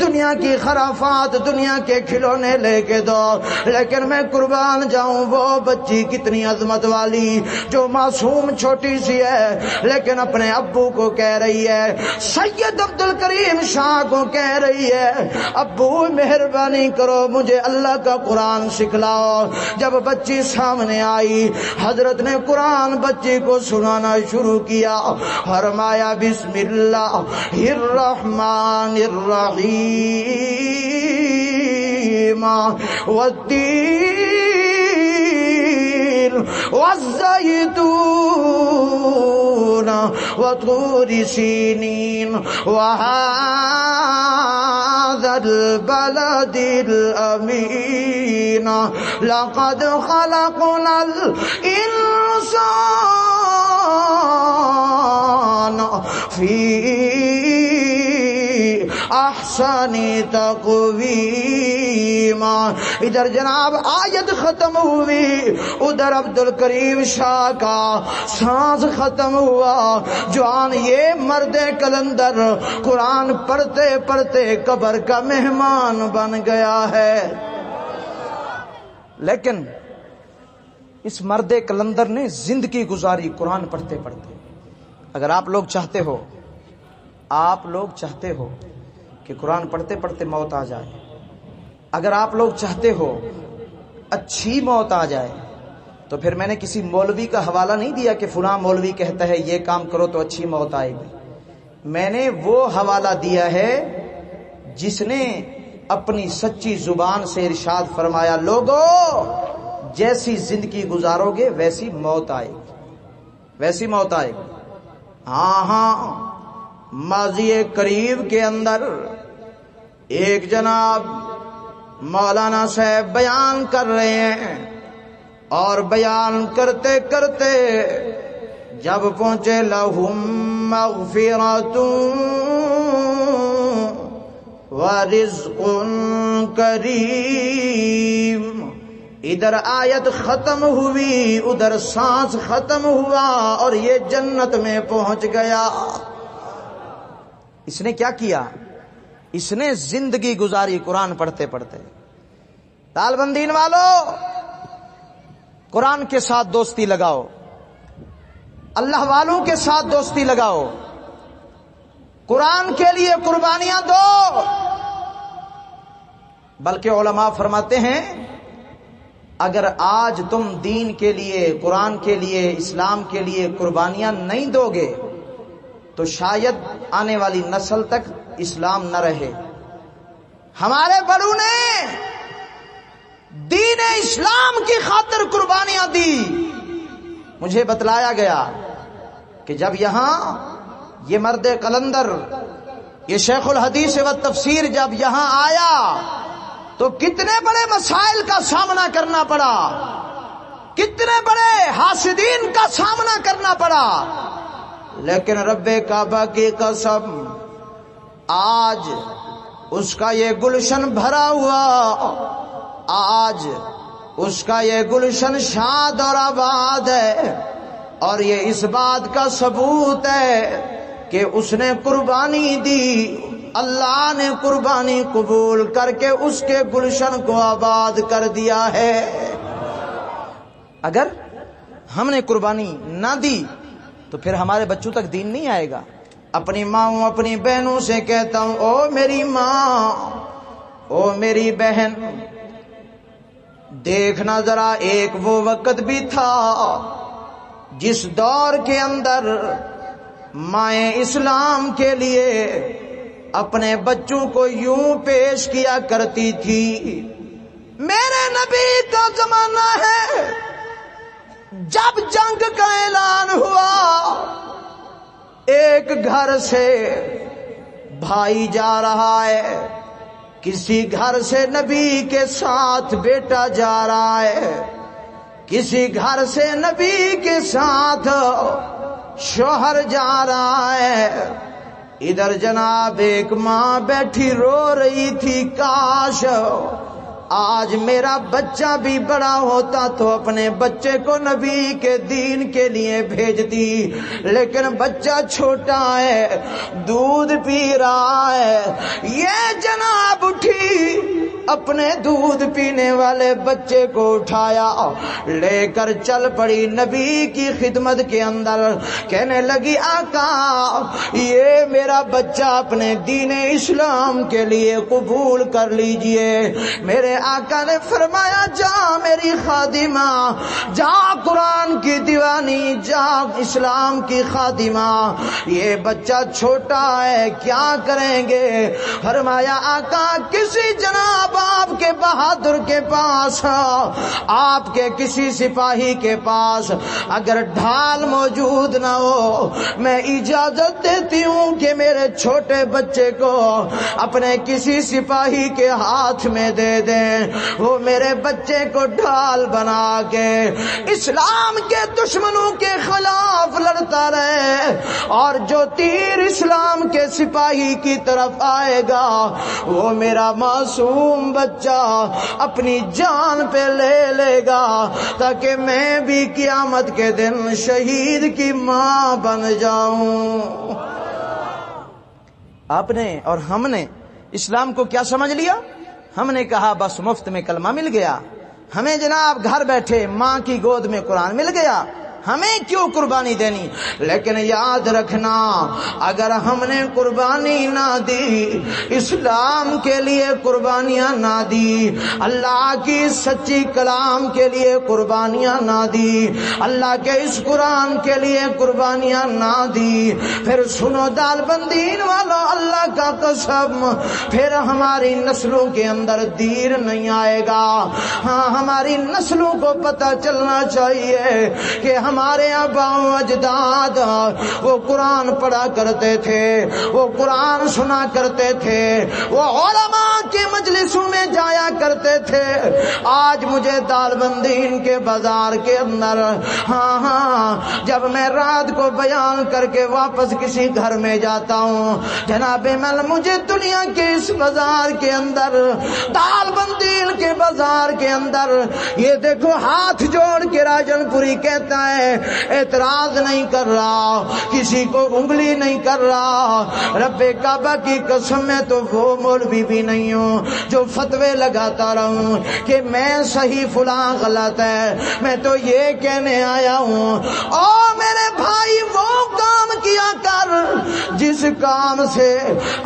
دنیا کی خرافات، دنیا کے کھلونے لے کے دو۔ لیکن میں قربان جاؤں وہ بچی کتنی عظمت والی جو معصوم چھوٹی سی ہے، لیکن اپنے ابو کو کہہ رہی ہے، سید عبد الکریم شاہ کو کہہ رہی ہے ابو مہربانی کرو مجھے اللہ کا قرآن سکھلاؤ۔ جب بچی سامنے آئی حضرت نے قرآن بچی کو سنانا شروع کیا، فرمایا بسم اللہ الرحمن الرحیم والتین والزیتون وطور سینین وهذا البلد الأمين لقد خلقنا الإنسان في احسن تقویم۔ ادھر جناب آیت ختم ہوئی، ادھر عبد الکریم شاہ کا سانس ختم ہوا۔ جوان یہ مرد کلندر قرآن پڑھتے پڑھتے قبر کا مہمان بن گیا ہے۔ لیکن اس مرد کلندر نے زندگی گزاری قرآن پڑھتے پڑھتے۔ اگر آپ لوگ چاہتے ہو کہ قرآن پڑھتے پڑھتے موت آ جائے، اگر آپ لوگ چاہتے ہو اچھی موت آ جائے، تو پھر میں نے کسی مولوی کا حوالہ نہیں دیا کہ فلاں مولوی کہتا ہے یہ کام کرو تو اچھی موت آئے گی۔ میں نے وہ حوالہ دیا ہے جس نے اپنی سچی زبان سے ارشاد فرمایا لوگو جیسی زندگی گزارو گے ویسی موت آئے گی، ویسی موت آئے گی۔ ہاں ماضی قریب کے اندر ایک جناب مولانا صاحب بیان کر رہے ہیں، اور بیان کرتے کرتے جب پہنچے لہم مغفرۃ ورزق کریم، ادھر آیت ختم ہوئی ادھر سانس ختم ہوا اور یہ جنت میں پہنچ گیا۔ اس نے کیا کیا؟ اس نے زندگی گزاری قرآن پڑھتے پڑھتے۔ تالبندین والو قرآن کے ساتھ دوستی لگاؤ، اللہ والوں کے ساتھ دوستی لگاؤ، قرآن کے لیے قربانیاں دو۔ بلکہ علماء فرماتے ہیں اگر آج تم دین کے لیے، قرآن کے لیے، اسلام کے لیے قربانیاں نہیں دو گے تو شاید آنے والی نسل تک اسلام نہ رہے۔ ہمارے بڑوں نے دین اسلام کی خاطر قربانیاں دی۔ مجھے بتلایا گیا کہ جب یہاں یہ مرد قلندر، یہ شیخ الحدیث و تفسیر جب یہاں آیا تو کتنے بڑے مسائل کا سامنا کرنا پڑا، کتنے بڑے حاسدین کا سامنا کرنا پڑا، لیکن رب کعبہ کی قسم آج اس کا یہ گلشن بھرا ہوا، آج اس کا یہ گلشن شاد اور آباد ہے، اور یہ اس بات کا ثبوت ہے کہ اس نے قربانی دی، اللہ نے قربانی قبول کر کے اس کے گلشن کو آباد کر دیا ہے۔ اگر ہم نے قربانی نہ دی تو پھر ہمارے بچوں تک دین نہیں آئے گا۔ اپنی ماں، اپنی بہنوں سے کہتا ہوں، او میری ماں، او میری بہن، دیکھنا ذرا ایک وہ وقت بھی تھا جس دور کے اندر مائیں اسلام کے لیے اپنے بچوں کو یوں پیش کیا کرتی تھی۔ میرے نبی کا زمانہ ہے جب جنگ کا اعلان ہوا، ایک گھر سے بھائی جا رہا ہے، کسی گھر سے نبی کے ساتھ بیٹا جا رہا ہے، کسی گھر سے نبی کے ساتھ شوہر جا رہا ہے، ادھر جناب ایک ماں بیٹھی رو رہی تھی، کاش آج میرا بچہ بھی بڑا ہوتا تو اپنے بچے کو نبی کے دین کے لیے بھیجتی، لیکن بچہ چھوٹا ہے، دودھ پی رہا ہے۔ یہ جناب اٹھی، اپنے دودھ پینے والے بچے کو اٹھایا، لے کر چل پڑی نبی کی خدمت کے اندر، کہنے لگی آقا یہ میرا بچہ اپنے دین اسلام کے لیے قبول کر لیجئے۔ میرے آقا نے فرمایا جا میری خادمہ، جا قرآن کی دیوانی، جا اسلام کی خادمہ، یہ بچہ چھوٹا ہے کیا کریں گے؟ فرمایا آقا کسی جناب آپ کے بہادر کے پاس، آپ کے کسی سپاہی کے پاس اگر ڈھال موجود نہ ہو، میں اجازت دیتی ہوں کہ میرے چھوٹے بچے کو اپنے کسی سپاہی کے ہاتھ میں دے دیں، وہ میرے بچے کو ڈھال بنا کے اسلام کے دشمنوں کے خلاف لڑتا رہے، اور جو تیر اسلام کے سپاہی کی طرف آئے گا وہ میرا معصوم بچہ اپنی جان پہ لے لے گا، تاکہ میں بھی قیامت کے دن شہید کی ماں بن جاؤں۔ آپ نے اور ہم نے اسلام کو کیا سمجھ لیا؟ ہم نے کہا بس مفت میں کلمہ مل گیا، ہمیں جناب گھر بیٹھے ماں کی گود میں قرآن مل گیا، ہمیں کیوں قربانی دینی؟ لیکن یاد رکھنا اگر ہم نے قربانی نہ دی، اسلام کے لیے قربانیاں نہ دی، اللہ کی سچی کلام کے لیے قربانیاں نہ دی، اللہ کے اس قرآن کے لیے قربانیاں نہ دی، پھر سنو دال بندین والو اللہ کا قسم، پھر ہماری نسلوں کے اندر دین نہیں آئے گا۔ ہاں ہماری نسلوں کو پتہ چلنا چاہیے کہ ہمارے آباء و اجداد وہ قرآن پڑھا کرتے تھے، وہ قرآن سنا کرتے تھے، وہ علماء کے مجلسوں میں جایا کرتے تھے۔ آج مجھے دال بندین کے بازار کے اندر جب میں رات کو بیان کر کے واپس کسی گھر میں جاتا ہوں، جناب مل مجھے دنیا کے اس بازار کے اندر، دال بندین کے بازار کے اندر، یہ دیکھو ہاتھ جوڑ کے راجن پوری کہتا ہے اعتراض نہیں کر رہا، کسی کو انگلی نہیں کر رہا، رب کعبہ کی قسم میں تو وہ مولوی بھی نہیں ہوں جو فتوے لگاتا رہوں کہ میں صحیح فلاں غلط ہے، میں تو یہ کہنے آیا ہوں او میرے بھائی وہ کام کیا کر جس کام سے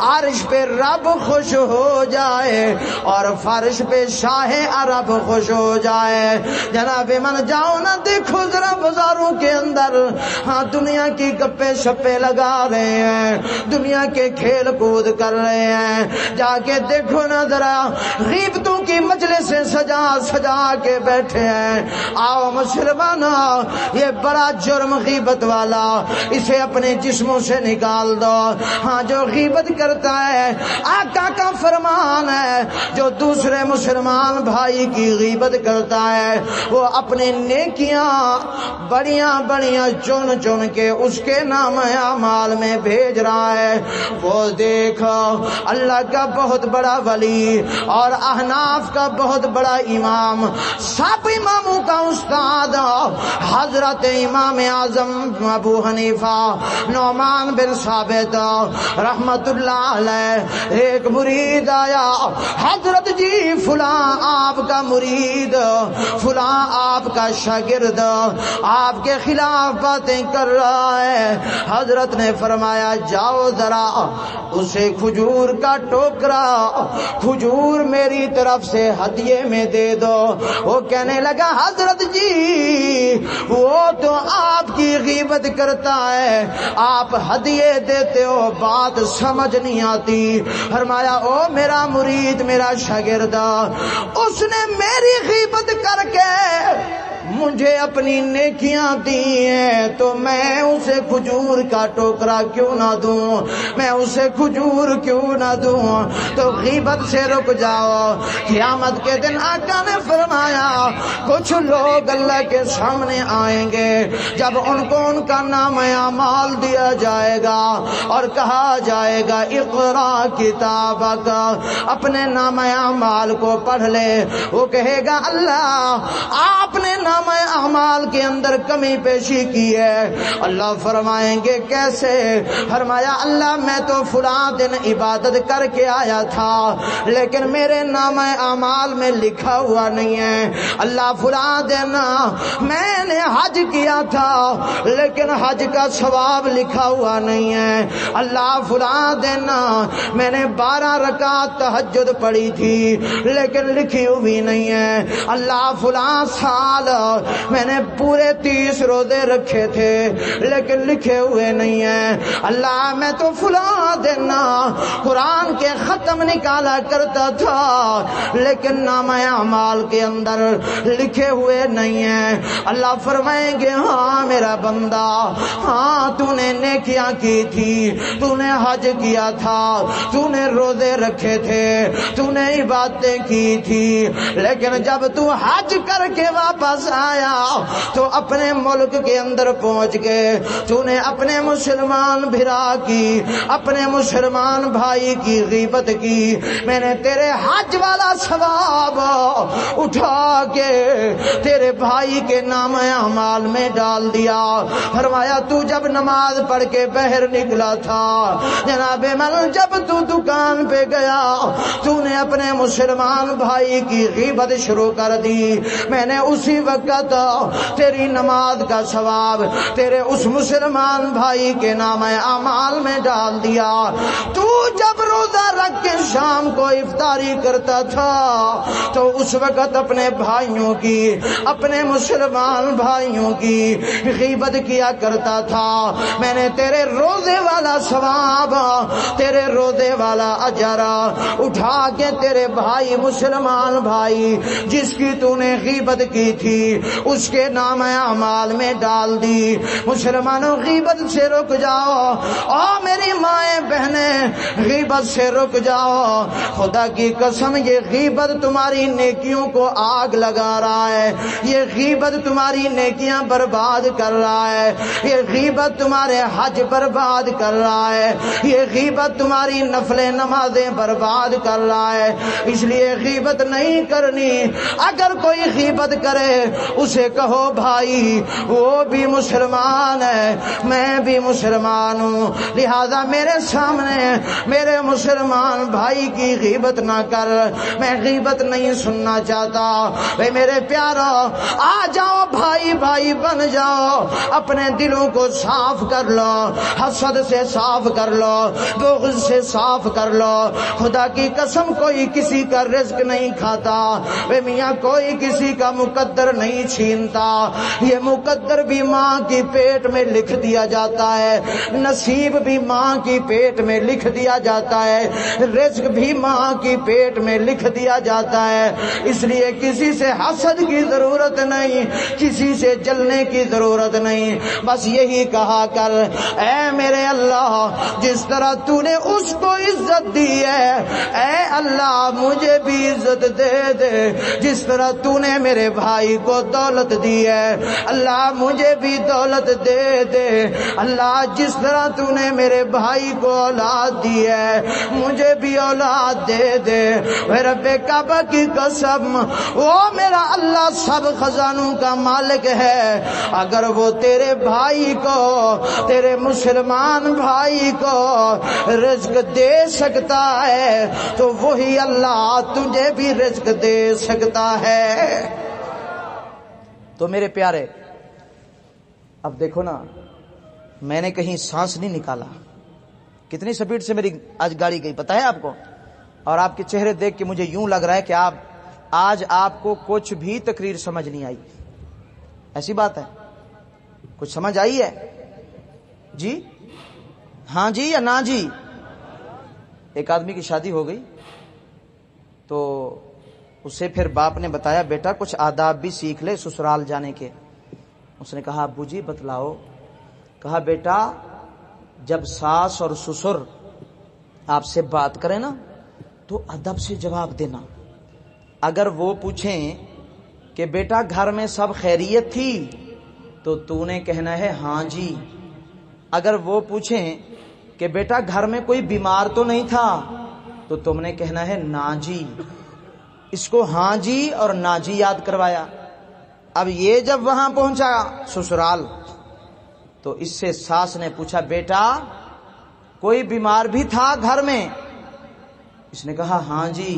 عرش پہ رب خوش ہو جائے اور فرش پہ شاہ عرب خوش ہو جائے۔ جناب من جاؤ نہ دیکھو ذرا بازاروں کے اندر، دنیا کی گپے شپے لگا رہے ہیں، دنیا کے کھیل کود کر رہے ہیں، جا کے دیکھو نا ذرا غیبتوں کی مجلسیں سجا سجا کے بیٹھے ہیں۔ آؤ مسلمانوں یہ بڑا جرم غیبت والا، اسے اپنے جسموں سے نکال دو۔ جو غیبت کرتا ہے آقا کا فرمان ہے، جو دوسرے مسلمان بھائی کی غیبت کرتا ہے وہ اپنے نیکیاں بڑیاں بڑیاں چن چن کے اس کے نام اعمال میں بھیج رہا ہے۔ وہ دیکھو اللہ کا بہت بڑا ولی اور احناف کا بہت بڑا امام، سب اماموں کا استاد حضرت امام اعظم ابو حنیفہ نعمان بن ثابت رحمت اللہ علیہ، ایک مرید آیا، حضرت جی فلاں آپ کا مرید، فلاں آپ کا شاگرد آپ کے خلاف باتیں کر رہا ہے۔ حضرت نے فرمایا جاؤ ذرا اسے کھجور کا ٹوکرا کھجور میری طرف سے ہدیے میں دے دو۔ وہ کہنے لگا حضرت جی وہ تو آپ کی غیبت کرتا ہے، آپ ہدیے دیتے ہو، بات سمجھ نہیں آتی۔ فرمایا او میرا مرید میرا شاگرد، اس نے میری غیبت کر کے مجھے اپنی نیکیاں دی ہیں تو میں اسے کھجور کا ٹوکرا کیوں نہ دوں، میں اسے کھجور کیوں نہ دوں۔ تو غیبت سے رک جاؤ۔ قیامت کے دن آقا نے فرمایا کچھ لوگ اللہ کے سامنے آئیں گے، جب ان کو ان کا نام اعمال دیا جائے گا اور کہا جائے گا اقرا کتابک، اپنے نام اعمال کو پڑھ لے، وہ کہے گا اللہ آپ نے نام اعمال کے اندر کمی پیشی کی ہے۔ اللہ فرمائیں گے کیسے؟ فرمایا اللہ میں تو فلاں دن عبادت کر کے آیا تھا لیکن میرے نام اعمال میں لکھا ہوا نہیں ہے۔ اللہ فلاں دن میں نے حج کیا تھا لیکن حج کا ثواب لکھا ہوا نہیں ہے۔ اللہ فلاں دن میں نے 12 رکعت تہجد پڑھی تھی لیکن لکھی ہوئی نہیں ہے۔ اللہ فلاں سال میں نے پورے 30 روزے رکھے تھے لیکن لکھے ہوئے نہیں ہیں۔ اللہ میں تو فلاں دن قرآن کے ختم نکالا کرتا تھا لیکن نام اعمال کے اندر لکھے ہوئے نہیں ہیں۔ اللہ فرمائیں گے ہاں میرا بندہ، ہاں تو نے نیکیاں کی تھی، تو نے حج کیا تھا، تو نے روزے رکھے تھے، تو نے عبادتیں کی تھی، لیکن جب تو حج کر کے واپس آیا تو اپنے ملک کے اندر پہنچ گئے، تو نے اپنے مسلمان بھرا کی، اپنے مسلمان بھائی کی غیبت کی، میں نے تیرے حج والا ثواب اٹھا کے تیرے بھائی کے نام اعمال میں ڈال دیا۔ فرمایا تو جب نماز پڑھ کے باہر نکلا تھا جناب من، جب تو دکان پہ گیا تو نے اپنے مسلمان بھائی کی غیبت شروع کر دی، میں نے اسی وقت تیری نماز کا ثواب تیرے اس مسلمان بھائی کے نام اعمال میں ڈال دیا۔ تو جب روزہ رکھ کے شام کو افطاری کرتا تھا تو اس وقت اپنے بھائیوں کی، اپنے مسلمان بھائیوں کی غیبت کیا کرتا تھا، میں نے تیرے روزے والا ثواب، تیرے روزے والا اجر اٹھا کے تیرے بھائی مسلمان بھائی جس کی تو نے غیبت کی تھی اس کے نام اعمال میں ڈال دی۔ مسلمانوں غیبت سے رک جاؤ، اور میری مائیں بہنیں غیبت سے رک جاؤ۔ خدا کی قسم یہ غیبت تمہاری نیکیوں کو آگ لگا رہا ہے، یہ غیبت تمہاری نیکیاں برباد کر رہا ہے، یہ غیبت تمہارے حج برباد کر رہا ہے، یہ غیبت تمہاری نفل نمازیں برباد کر رہا ہے۔ اس لیے غیبت نہیں کرنی۔ اگر کوئی غیبت کرے اسے کہو بھائی وہ بھی مسلمان ہے، میں بھی مسلمان ہوں، لہذا میرے سامنے میرے مسلمان بھائی کی غیبت نہ کر، میں غیبت نہیں سننا چاہتا۔ اے میرے پیارو آ جاؤ، بھائی بھائی بن جاؤ، اپنے دلوں کو صاف کر لو، حسد سے صاف کر لو، بغض سے صاف کر لو۔ خدا کی قسم کوئی کسی کا رزق نہیں کھاتا، اے میاں کوئی کسی کا مقدر نہیں چھینتا، یہ مقدر بھی ماں کی پیٹ میں لکھ دیا جاتا ہے، نصیب بھی ماں کی پیٹ میں لکھ دیا جاتا ہے، رزق بھی ماں کی پیٹ میں لکھ دیا جاتا ہے۔ اس لیے کسی سے حسد کی ضرورت نہیں، کسی سے جلنے کی ضرورت نہیں، بس یہی کہا کر اے میرے اللہ جس طرح تو نے اس کو عزت دی ہے، اے اللہ مجھے بھی عزت دے دے، جس طرح تو نے میرے بھائی کو دولت دی ہے اللہ مجھے بھی دولت دے دے، اللہ جس طرح تو نے میرے بھائی کو اولاد دی ہے مجھے بھی اولاد دے دے۔ اے رب کعبہ کی قسم وہ میرا اللہ سب خزانوں کا مالک ہے، اگر وہ تیرے بھائی کو، تیرے مسلمان بھائی کو رزق دے سکتا ہے تو وہی اللہ تجھے بھی رزق دے سکتا ہے۔ تو میرے پیارے اب دیکھو نا، میں نے کہیں سانس نہیں نکالا، کتنی سپیڈ سے میری آج گاڑی گئی پتہ ہے آپ کو، اور آپ کے چہرے دیکھ کے مجھے یوں لگ رہا ہے کہ آج آپ کو کچھ بھی تقریر سمجھ نہیں آئی۔ ایسی بات ہے؟ کچھ سمجھ آئی ہے جی؟ ہاں جی یا نہ جی؟ ایک آدمی کی شادی ہو گئی تو اسے پھر باپ نے بتایا بیٹا کچھ آداب بھی سیکھ لے سسرال جانے کے. اس نے کہا ابو جی بتلاؤ. کہا بیٹا جب ساس اور سسر آپ سے بات کریں نا تو ادب سے جواب دینا. اگر وہ پوچھیں کہ بیٹا گھر میں سب خیریت تھی تو نے کہنا ہے ہاں جی. اگر وہ پوچھیں کہ بیٹا گھر میں کوئی بیمار تو نہیں تھا تو تم نے کہنا ہے نا جی. اس کو ہاں جی اور نا جی یاد کروایا. اب یہ جب وہاں پہنچا سسرال تو اس سے ساس نے پوچھا بیٹا کوئی بیمار بھی تھا گھر میں؟ اس نے کہا ہاں جی.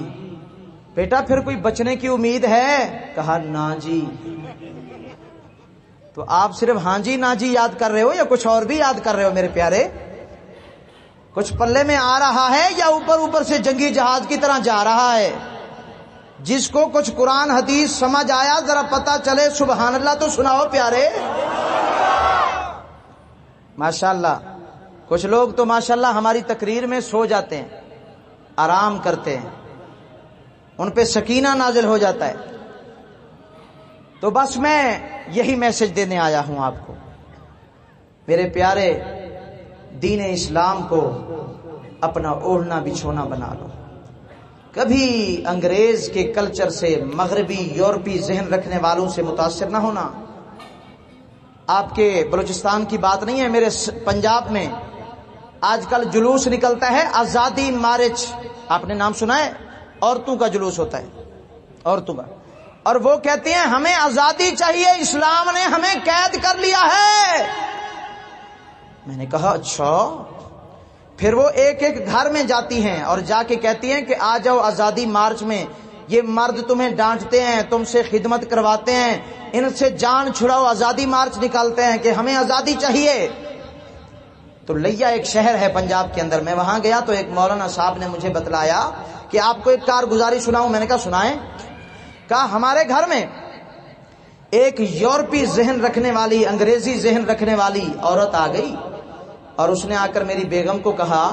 بیٹا پھر کوئی بچنے کی امید ہے؟ کہا نا جی. تو آپ صرف ہاں جی نا جی یاد کر رہے ہو یا کچھ اور بھی یاد کر رہے ہو میرے پیارے؟ کچھ پلے میں آ رہا ہے یا اوپر اوپر سے جنگی جہاز کی طرح جا رہا ہے؟ جس کو کچھ قرآن حدیث سمجھ آیا ذرا پتہ چلے سبحان اللہ تو سناؤ پیارے. ماشاءاللہ کچھ لوگ تو ماشاءاللہ ہماری تقریر میں سو جاتے ہیں، آرام کرتے ہیں، ان پہ سکینہ نازل ہو جاتا ہے. تو بس میں یہی میسج دینے آیا ہوں آپ کو میرے پیارے. دین اسلام کو اپنا اوڑھنا بچھونا بنا لو. کبھی انگریز کے کلچر سے، مغربی یورپی ذہن رکھنے والوں سے متاثر نہ ہونا. آپ کے بلوچستان کی بات نہیں ہے، میرے پنجاب میں آج کل جلوس نکلتا ہے آزادی مارچ. آپ نے نام سنا ہے؟ عورتوں کا جلوس ہوتا ہے، عورتوں کا. اور وہ کہتے ہیں ہمیں آزادی چاہیے، اسلام نے ہمیں قید کر لیا ہے. میں نے کہا اچھا. پھر وہ ایک ایک گھر میں جاتی ہیں اور جا کے کہتی ہیں کہ آ جاؤ آزادی مارچ میں. یہ مرد تمہیں ڈانٹتے ہیں، تم سے خدمت کرواتے ہیں، ان سے جان چھڑاؤ، آزادی مارچ نکالتے ہیں کہ ہمیں آزادی چاہیے. تو لیا ایک شہر ہے پنجاب کے اندر، میں وہاں گیا تو ایک مولانا صاحب نے مجھے بتلایا کہ آپ کو ایک کارگزاری سناؤں. میں نے کہا سنائیں. کہا ہمارے گھر میں ایک یورپی ذہن رکھنے والی، انگریزی ذہن رکھنے والی عورت آ گئی اور اس نے آ کر میری بیگم کو کہا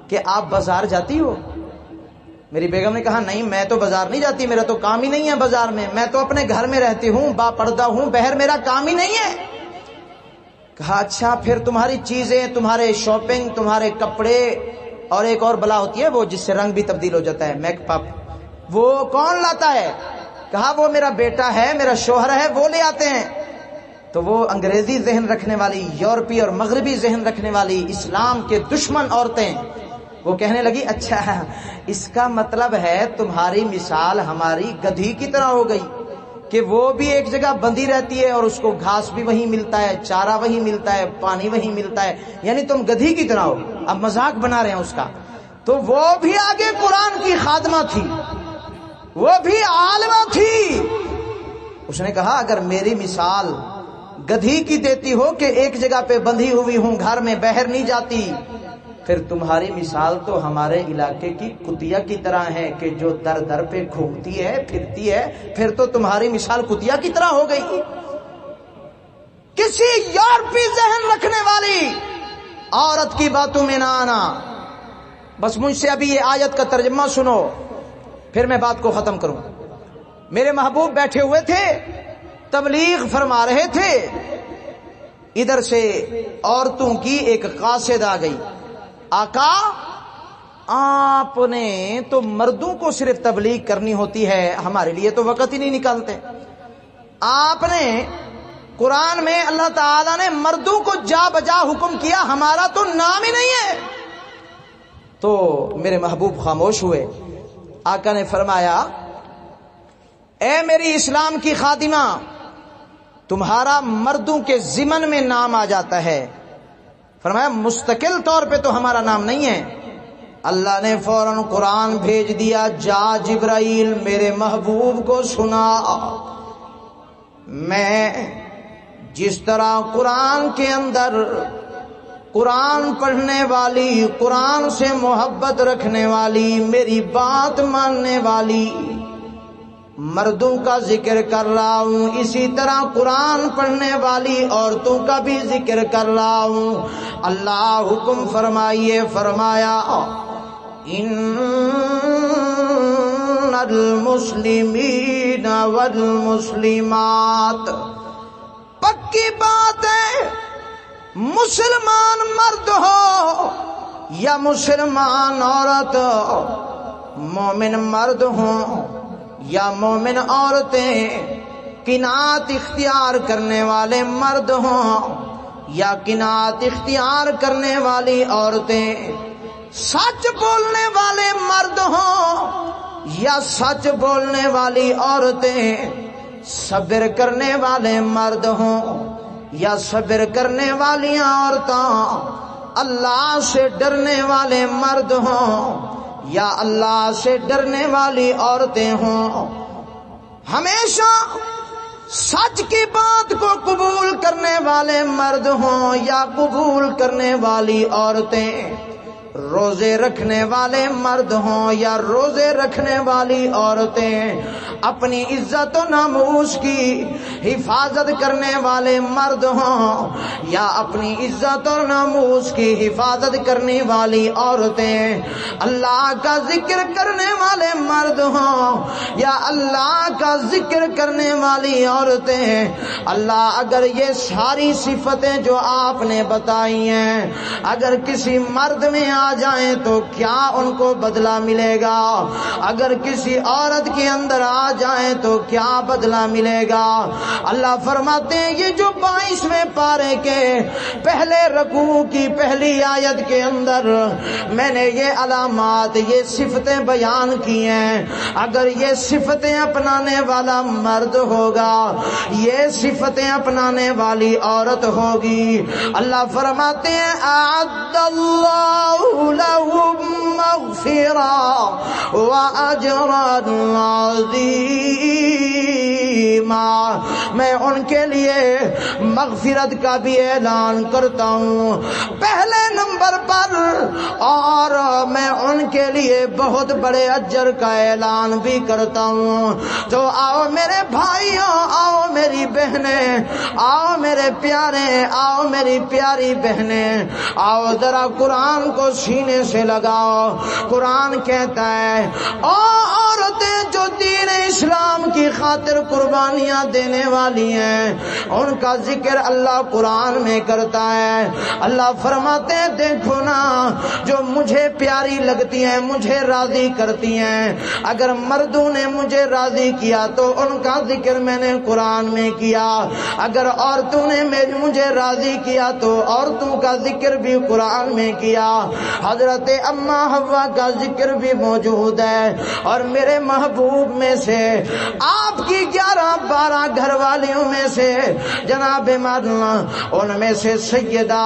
کہ آپ بازار جاتی ہو؟ میری بیگم نے کہا نہیں میں تو بازار نہیں جاتی، میرا تو کام ہی نہیں ہے بازار میں تو اپنے گھر میں رہتی ہوں، با پردہ ہوں، بہر میرا کام ہی نہیں ہے. کہا اچھا پھر تمہاری چیزیں، تمہارے شاپنگ، تمہارے کپڑے اور ایک اور بلا ہوتی ہے وہ جس سے رنگ بھی تبدیل ہو جاتا ہے، میک اپ، وہ کون لاتا ہے؟ کہا وہ میرا بیٹا ہے، میرا شوہر ہے، وہ لے آتے ہیں. تو وہ انگریزی ذہن رکھنے والی، یورپی اور مغربی ذہن رکھنے والی، اسلام کے دشمن عورتیں وہ کہنے لگی اچھا اس کا مطلب ہے تمہاری مثال ہماری گدھی کی طرح ہو گئی کہ وہ بھی ایک جگہ بندھی رہتی ہے اور اس کو گھاس بھی وہیں ملتا ہے، چارہ وہیں ملتا ہے، پانی وہیں ملتا ہے، یعنی تم گدھی کی طرح ہو. اب مذاق بنا رہے ہیں اس کا. تو وہ بھی آگے قرآن کی خادمہ تھی، وہ بھی عالمہ تھی. اس نے کہا اگر میری مثال گدھی کی دیتی ہو کہ ایک جگہ پہ بندھی ہوئی ہوں، گھر میں باہر نہیں جاتی، پھر تمہاری مثال تو ہمارے علاقے کی کتیا کی طرح ہے کہ جو در در پہ گھومتی ہے پھرتی ہے، پھر تو تمہاری مثال کتیا کی طرح ہو گئی. کسی یورپی ذہن رکھنے والی عورت کی باتوں میں نہ آنا. بس مجھ سے ابھی یہ آیت کا ترجمہ سنو پھر میں بات کو ختم کروں. میرے محبوب بیٹھے ہوئے تھے، تبلیغ فرما رہے تھے، ادھر سے عورتوں کی ایک قاصد آ گئی. آقا آپ نے تو مردوں کو صرف تبلیغ کرنی ہوتی ہے، ہمارے لیے تو وقت ہی نہیں نکالتے. آپ نے قرآن میں اللہ تعالیٰ نے مردوں کو جا بجا حکم کیا، ہمارا تو نام ہی نہیں ہے. تو میرے محبوب خاموش ہوئے. آقا نے فرمایا اے میری اسلام کی خادمہ، تمہارا مردوں کے ضمن میں نام آ جاتا ہے. فرمایا مستقل طور پہ تو ہمارا نام نہیں ہے. اللہ نے فوراً قرآن بھیج دیا، جا جبرائیل میرے محبوب کو سنا. میں جس طرح قرآن کے اندر قرآن پڑھنے والی، قرآن سے محبت رکھنے والی، میری بات ماننے والی مردوں کا ذکر کر رہا ہوں، اسی طرح قرآن پڑھنے والی عورتوں کا بھی ذکر کر رہا ہوں. اللہ حکم فرمائیے، فرمایا ان المسلمین والمسلمات. پکی بات ہے، مسلمان مرد ہو یا مسلمان عورت، مومن مرد ہوں یا مومن عورتیں، قناعت اختیار کرنے والے مرد ہوں یا قناعت اختیار کرنے والی عورتیں، سچ بولنے والے مرد ہوں یا سچ بولنے والی عورتیں، صبر کرنے والے مرد ہوں یا صبر کرنے والی عورتیں، اللہ سے ڈرنے والے مرد ہوں یا اللہ سے ڈرنے والی عورتیں ہوں، ہمیشہ سچ کی بات کو قبول کرنے والے مرد ہوں یا قبول کرنے والی عورتیں، روزے رکھنے والے مرد ہوں یا روزے رکھنے والی عورتیں، اپنی عزت و ناموس کی حفاظت کرنے والے مرد ہوں یا اپنی عزت اور ناموس کی حفاظت کرنے والی عورتیں، اللہ کا ذکر کرنے والے مرد ہوں یا اللہ کا ذکر کرنے والی عورتیں، اللہ اگر یہ ساری صفتیں جو آپ نے بتائی ہیں اگر کسی مرد میں آ جائیں تو کیا ان کو بدلہ ملے گا، اگر کسی عورت کے اندر آ جائیں تو کیا بدلہ ملے گا. اللہ فرماتے ہیں یہ جو 22ویں پارے کے پہلے رکوع کی پہلی آیت کے اندر میں نے یہ علامات، یہ صفتیں بیان کی ہیں، اگر یہ صفتیں اپنانے والا مرد ہوگا، یہ صفتیں اپنانے والی عورت ہوگی، اللہ فرماتے ہیں اعد اللہ لهم مغفرہ واجرا عظیما. میں ان کے لیے مغفرت کا بھی اعلان کرتا ہوں پہلے نمبر پر، اور میں ان کے لیے بہت بڑے اجر کا اعلان بھی کرتا ہوں. تو آؤ میرے بھائیوں، آؤ میری بہنیں، آؤ میرے پیارے، آؤ میری پیاری بہنیں، آؤ ذرا قرآن کو سینے سے لگاؤ. قرآن کہتا ہے او عورتیں جو دین اسلام کی خاطر قربانیاں دینے والی ہیں ان کا ذکر اللہ قرآن میں کرتا ہے. اللہ فرماتے ہیں دیکھو نا جو مجھے پیاری لگتی ہیں، مجھے راضی کرتی ہیں، اگر مردوں نے مجھے راضی کیا تو ان کا ذکر میں نے قرآن میں کیا، اگر عورتوں نے مجھے راضی کیا تو عورتوں کا ذکر بھی قرآن میں کیا. حضرت اما حوا کا ذکر بھی موجود ہے، اور میرے محبوب میں سے آپ کی 11-12 گھر والیوں میں سے جناب مرنا ان میں سے سیدہ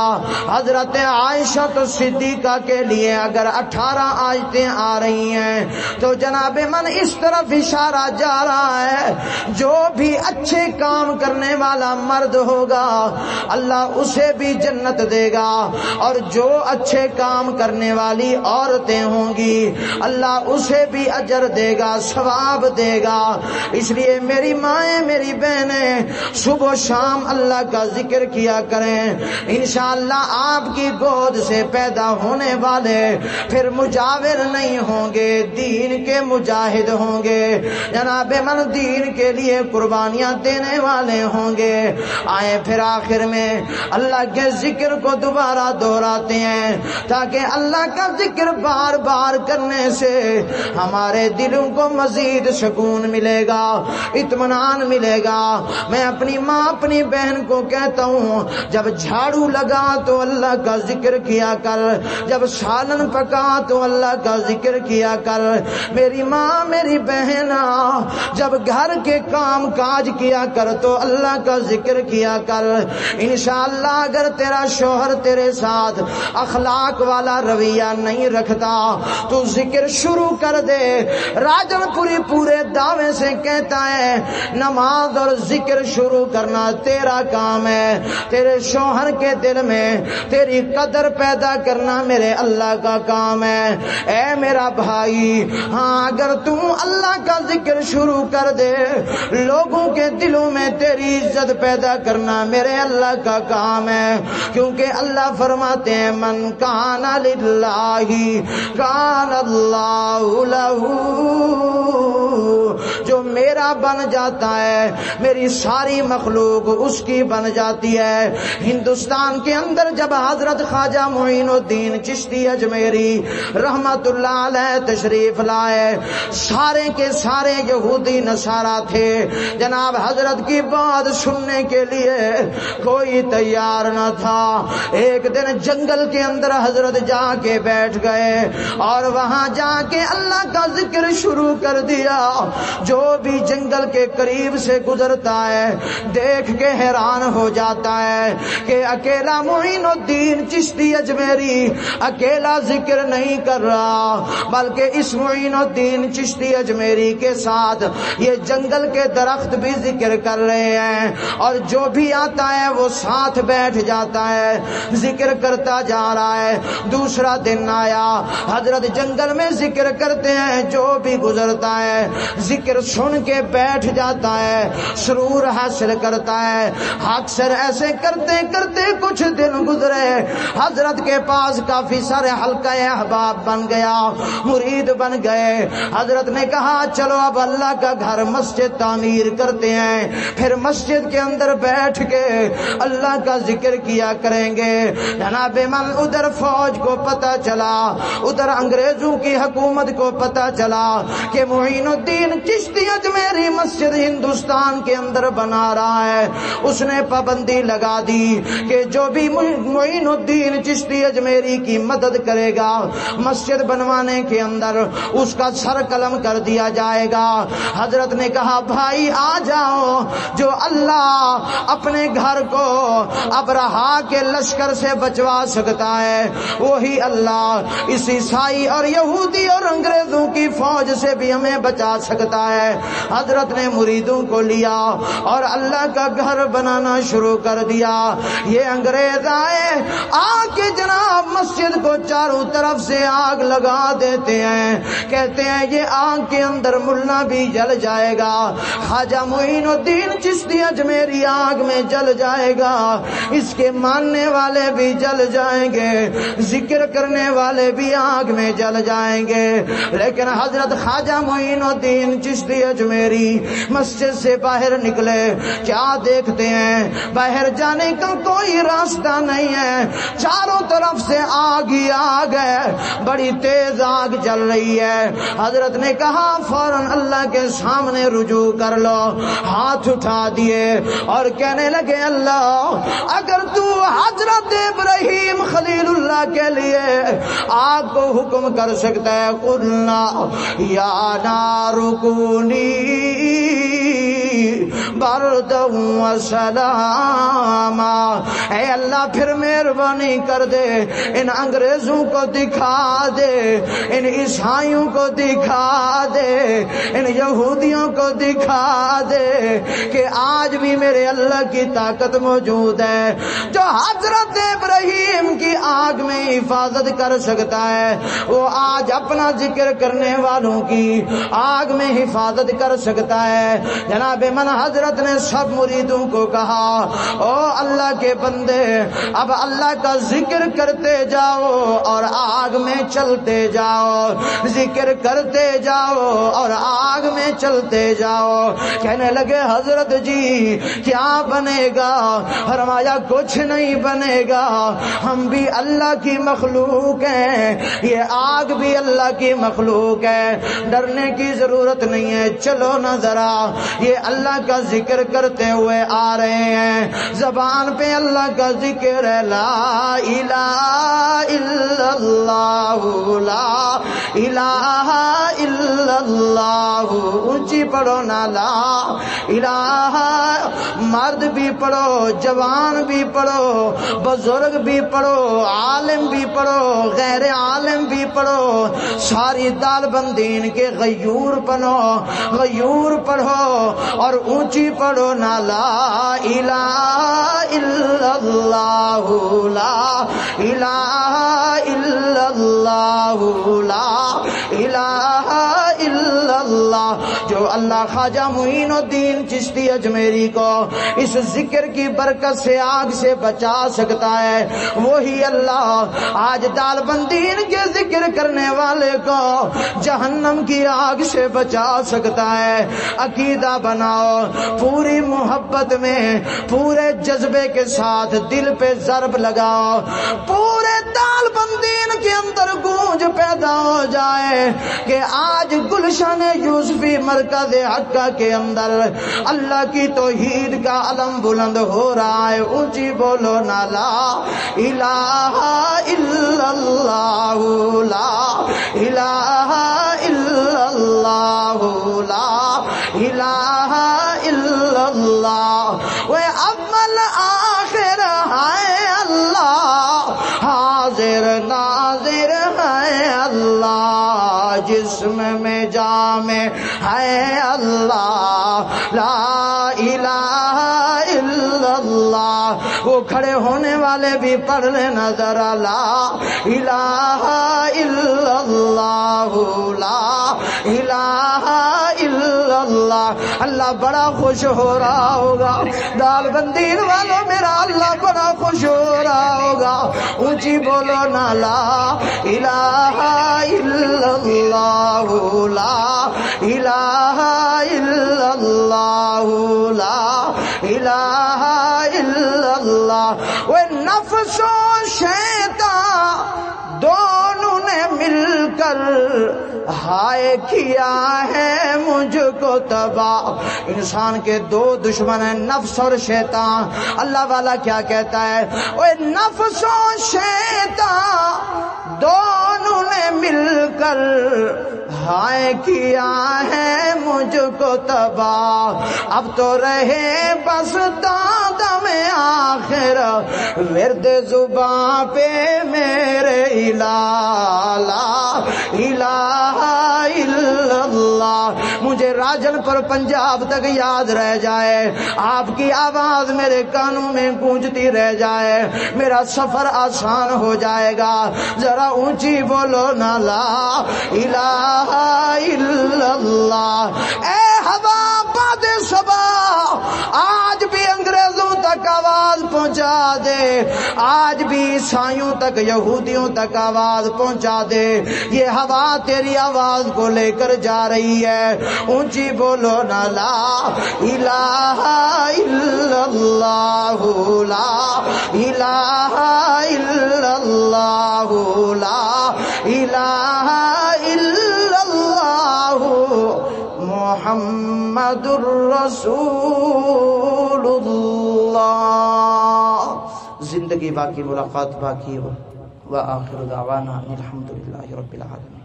حضرت عائشہ صدیقہ کے لیے اگر 18 آیتیں آ رہی ہیں تو جناب من اس طرف اشارہ جا رہا ہے جو بھی اچھے کام کرنے والا مرد ہوگا اللہ اسے بھی جنت دے گا، اور جو اچھے کام کرنے والی عورتیں ہوں گی اللہ اسے بھی اجر دے گا، ثواب دے گا. اس لیے میری مائیں، میری بہنیں صبح و شام اللہ کا ذکر کیا کریں. انشاءاللہ آپ کی گود سے پیدا ہونے والے پھر مجاور نہیں ہوں گے، دین کے مجاہد ہوں گے، جناب من دین کے لیے قربانیاں دینے والے ہوں گے. آئے پھر آخر میں اللہ کے ذکر کو دوبارہ دہراتے ہیں تاکہ اللہ کا ذکر بار بار کرنے سے ہمارے دلوں کو مزید سکون ملے گا، اطمینان ملے گا. میں اپنی ماں، اپنی بہن کو کہتا ہوں جب جھاڑو لگا تو اللہ کا ذکر کیا کر، جب سالن پکا تو اللہ کا ذکر کیا کر. میری ماں، میری بہن جب گھر کے کام کاج کیا کر تو اللہ کا ذکر کیا کر. انشاءاللہ اگر تیرا شوہر تیرے ساتھ اخلاق والا رویہ نہیں رکھتا تو ذکر شروع کر دے. راجن پوری پورے دعوے سے کہتا ہے نماز اور ذکر شروع کرنا تیرا کام ہے، تیرے شوہر کے دل میں تیری قدر پیدا کرنا میرے اللہ کا کام کام ہے۔ اے میرا بھائی، ہاں اگر تم اللہ کا ذکر شروع کر دے، لوگوں کے دلوں میں تیری عزت پیدا کرنا میرے اللہ کا کام ہے، کیونکہ اللہ فرماتے ہیں من کان للہ کان اللہ لہ، جو میرا بن جاتا ہے میری ساری مخلوق اس کی بن جاتی ہے۔ ہندوستان کے اندر جب حضرت خواجہ معین الدین چشتی اجمیری رحمت اللہ علیہ تشریف لائے، سارے کے سارے یہودی نصارا تھے، جناب حضرت کی بات سننے کے لیے کوئی تیار نہ تھا۔ ایک دن جنگل کے اندر حضرت جا کے بیٹھ گئے اور وہاں جا کے اللہ کا ذکر شروع کر دیا۔ جو بھی جنگل کے قریب سے گزرتا ہے دیکھ کے حیران ہو جاتا ہے کہ اکیلا معین الدین چشتی اجمیری اکیلا ذکر نہیں کر رہا، بلکہ اس معین الدین چشتی اجمیری کے ساتھ یہ جنگل کے درخت بھی ذکر کر رہے ہیں، اور جو بھی آتا ہے وہ ساتھ بیٹھ جاتا ہے، ذکر کرتا جا رہا ہے۔ دوسرا دن آیا، حضرت جنگل میں ذکر کرتے ہیں، جو بھی گزرتا ہے ذکر سن کے بیٹھ جاتا ہے، سرور حاصل کرتا ہے۔ اکثر ایسے کرتے کرتے کچھ دن گزرے، حضرت کے پاس کافی سارے حلقہ احباب بن گیا، مرید بن گئے۔ حضرت نے کہا چلو اب اللہ کا گھر مسجد تعمیر کرتے ہیں، پھر مسجد کے اندر بیٹھ کے اللہ کا ذکر کیا کریں گے۔ جناب من ادھر فوج کو پتہ چلا، ادھر انگریزوں کی حکومت کو پتہ چلا کہ معین الدین چشتی اجمیری مسجد ہندوستان کے اندر بنا رہا ہے۔ اس نے پابندی لگا دی کہ جو بھی معین الدین چشتی اجمیری کی مدد کرے گا مسجد بنوانے کے اندر اس کا سر قلم کر دیا جائے گا۔ حضرت نے کہا بھائی آ جاؤ، جو اللہ اپنے گھر کو ابرہا کے لشکر سے بچوا سکتا ہے وہی اللہ اس عیسائی اور یہودی اور انگریزوں کی فوج سے بھی ہمیں بچا سکتا ہے۔ حضرت نے مریدوں کو لیا اور اللہ کا گھر بنانا شروع کر دیا۔ یہ انگریز آئے، آ کے جناب مسجد کو چاروں طرف سے آگ لگا دیتے ہیں، کہتے ہیں یہ آگ کے اندر ملا بھی جل جائے گا، خواجہ معین الدین چشتی اجمیری آگ میں جل جائے گا، اس کے ماننے والے بھی جل جائیں گے، ذکر کرنے والے بھی آگ میں جل جائیں گے۔ لیکن حضرت خواجہ معین الدین چشتی اجمیری مسجد سے باہر نکلے، کیا دیکھتے ہیں باہر جانے کا کوئی راستہ نہیں ہے، چاروں طرف سے آگ ہی آگ ہے، بڑی تیز آگ جل رہی ہے۔ حضرت نے کہا فوراً اللہ کے سامنے رجوع کر لو، ہاتھ اٹھا دیے اور کہنے لگے اللہ اگر تو حضرت ابراہیم خلیل اللہ کے لیے آگ کو حکم کر سکتا ہے، قلنا یا نار کونی بردا و سلاما، اے اللہ پھر مہربانی کر دے، ان انگریزوں کو دکھا دے، ان عیسائیوں کو دکھا دے، ان یہودیوں کو دکھا دے کہ آج بھی میرے اللہ کی طاقت موجود ہے، جو حضرت ابراہیم کی آگ میں حفاظت کر سکتا ہے وہ آج اپنا ذکر کرنے والوں کی آگ میں حفاظت کر سکتا ہے۔ جناب من حضرت نے سب مریدوں کو کہا او اللہ کے بندے اب اللہ کا ذکر کرتے جاؤ اور آگ میں چلتے جاؤ، ذکر کرتے جاؤ اور آگ میں چلتے جاؤ۔ کہنے لگے حضرت جی کیا بنے گا؟ فرمایا کچھ نہیں بنے گا، ہم بھی اللہ کی مخلوق ہیں، یہ آگ بھی اللہ کی مخلوق ہے، ڈرنے کی ضرورت نہیں ہے، چلو نہ ذرا۔ یہ اللہ کا ذکر کرتے ہوئے آ رہے ہیں، زبان پہ اللہ کا ذکر ہے، لا الہ الا اللہ لا الہ الا اللہ، اونچی پڑھو نا لا الہ، مرد بھی پڑھو، جوان بھی پڑھو، بزرگ بھی پڑھو، عالم بھی پڑھو، غیر عالم بھی پڑھو، ساری دال بندین کے غیور بنو، غیور پڑھو اور اونچی پڑھو نا لا الہ الا اللہ لا الہ الا اللہ لا الہ الا اللہ. جو اللہ خواجہ معین الدین چشتی اجمیری کو اس ذکر کی برکت سے آگ سے بچا سکتا ہے، وہی اللہ آج دال بندین کے ذکر کرنے والے کو جہنم کی آگ سے بچا سکتا ہے. عقیدہ بناؤ، پوری محبت میں پورے جذبے کے ساتھ دل پہ ضرب لگاؤ، پورے دال بندین کے اندر گونج پیدا ہو جائے کہ آج گلشن یوسفی مرکز حقہ کے اندر اللہ کی توحید کا علم بلند ہو رہا ہے. اونچی بولو نا لا الہ الا اللہ، لا الہ الا اللہ، لا الہ الا اللہ. وہ اول آخر ہے اللہ، حاضر ناظر ہے اللہ، جسم میں جامع ہے اللہ، لا الہ الا اللہ. وہ کھڑے ہونے والے بھی پڑھ لینا ذرا، لا الہ الا اللہ، لا الہ الا اللہ. اللہ بڑا خوش ہو رہا ہوگا، دال بندین والوں میرا اللہ بڑا خوش ہو رہا ہوگا. اونچی بولو نا لا الہ الا اللہ، لا الہ الا اللہ، لا الہ الا اللہ. وہ نفس و شیطان دونوں نے مل کر ہائے کیا ہے مجھ کو تباہ. انسان کے دو دشمن ہیں، نفس اور شیطان. اللہ والا کیا کہتا ہے؟ وہ نفس و شیطان دونوں نے مل کر ہائے کیا ہے مجھ کو تباہ. اب تو رہے بس دم آخر ورد زباں پہ میرے الہ، لا الہ الا اللہ. مجھے راجن پر پنجاب تک یاد رہ جائے، آپ کی آواز میرے کانوں میں گونجتی رہ جائے، میرا سفر آسان ہو جائے گا. ذرا اونچی بولو نا لا الہ الا اللہ. اے ہوا باد صبا آج بھی انگریزوں تک آواز پہنچا دے، آج بھی عیسائیوں تک یہودیوں تک آواز پہنچا دے. یہ ہوا تیری آواز کو لے کر جا رہی ہے. اونچی بولو نا لا الہ الا اللہ، لا الہ الا اللہ، لا الہ الا اللہ محمد الرسول اللہ. زندگی باقی، ملاقات باقی. وآخر دعوانا الحمدللہ رب العالمین.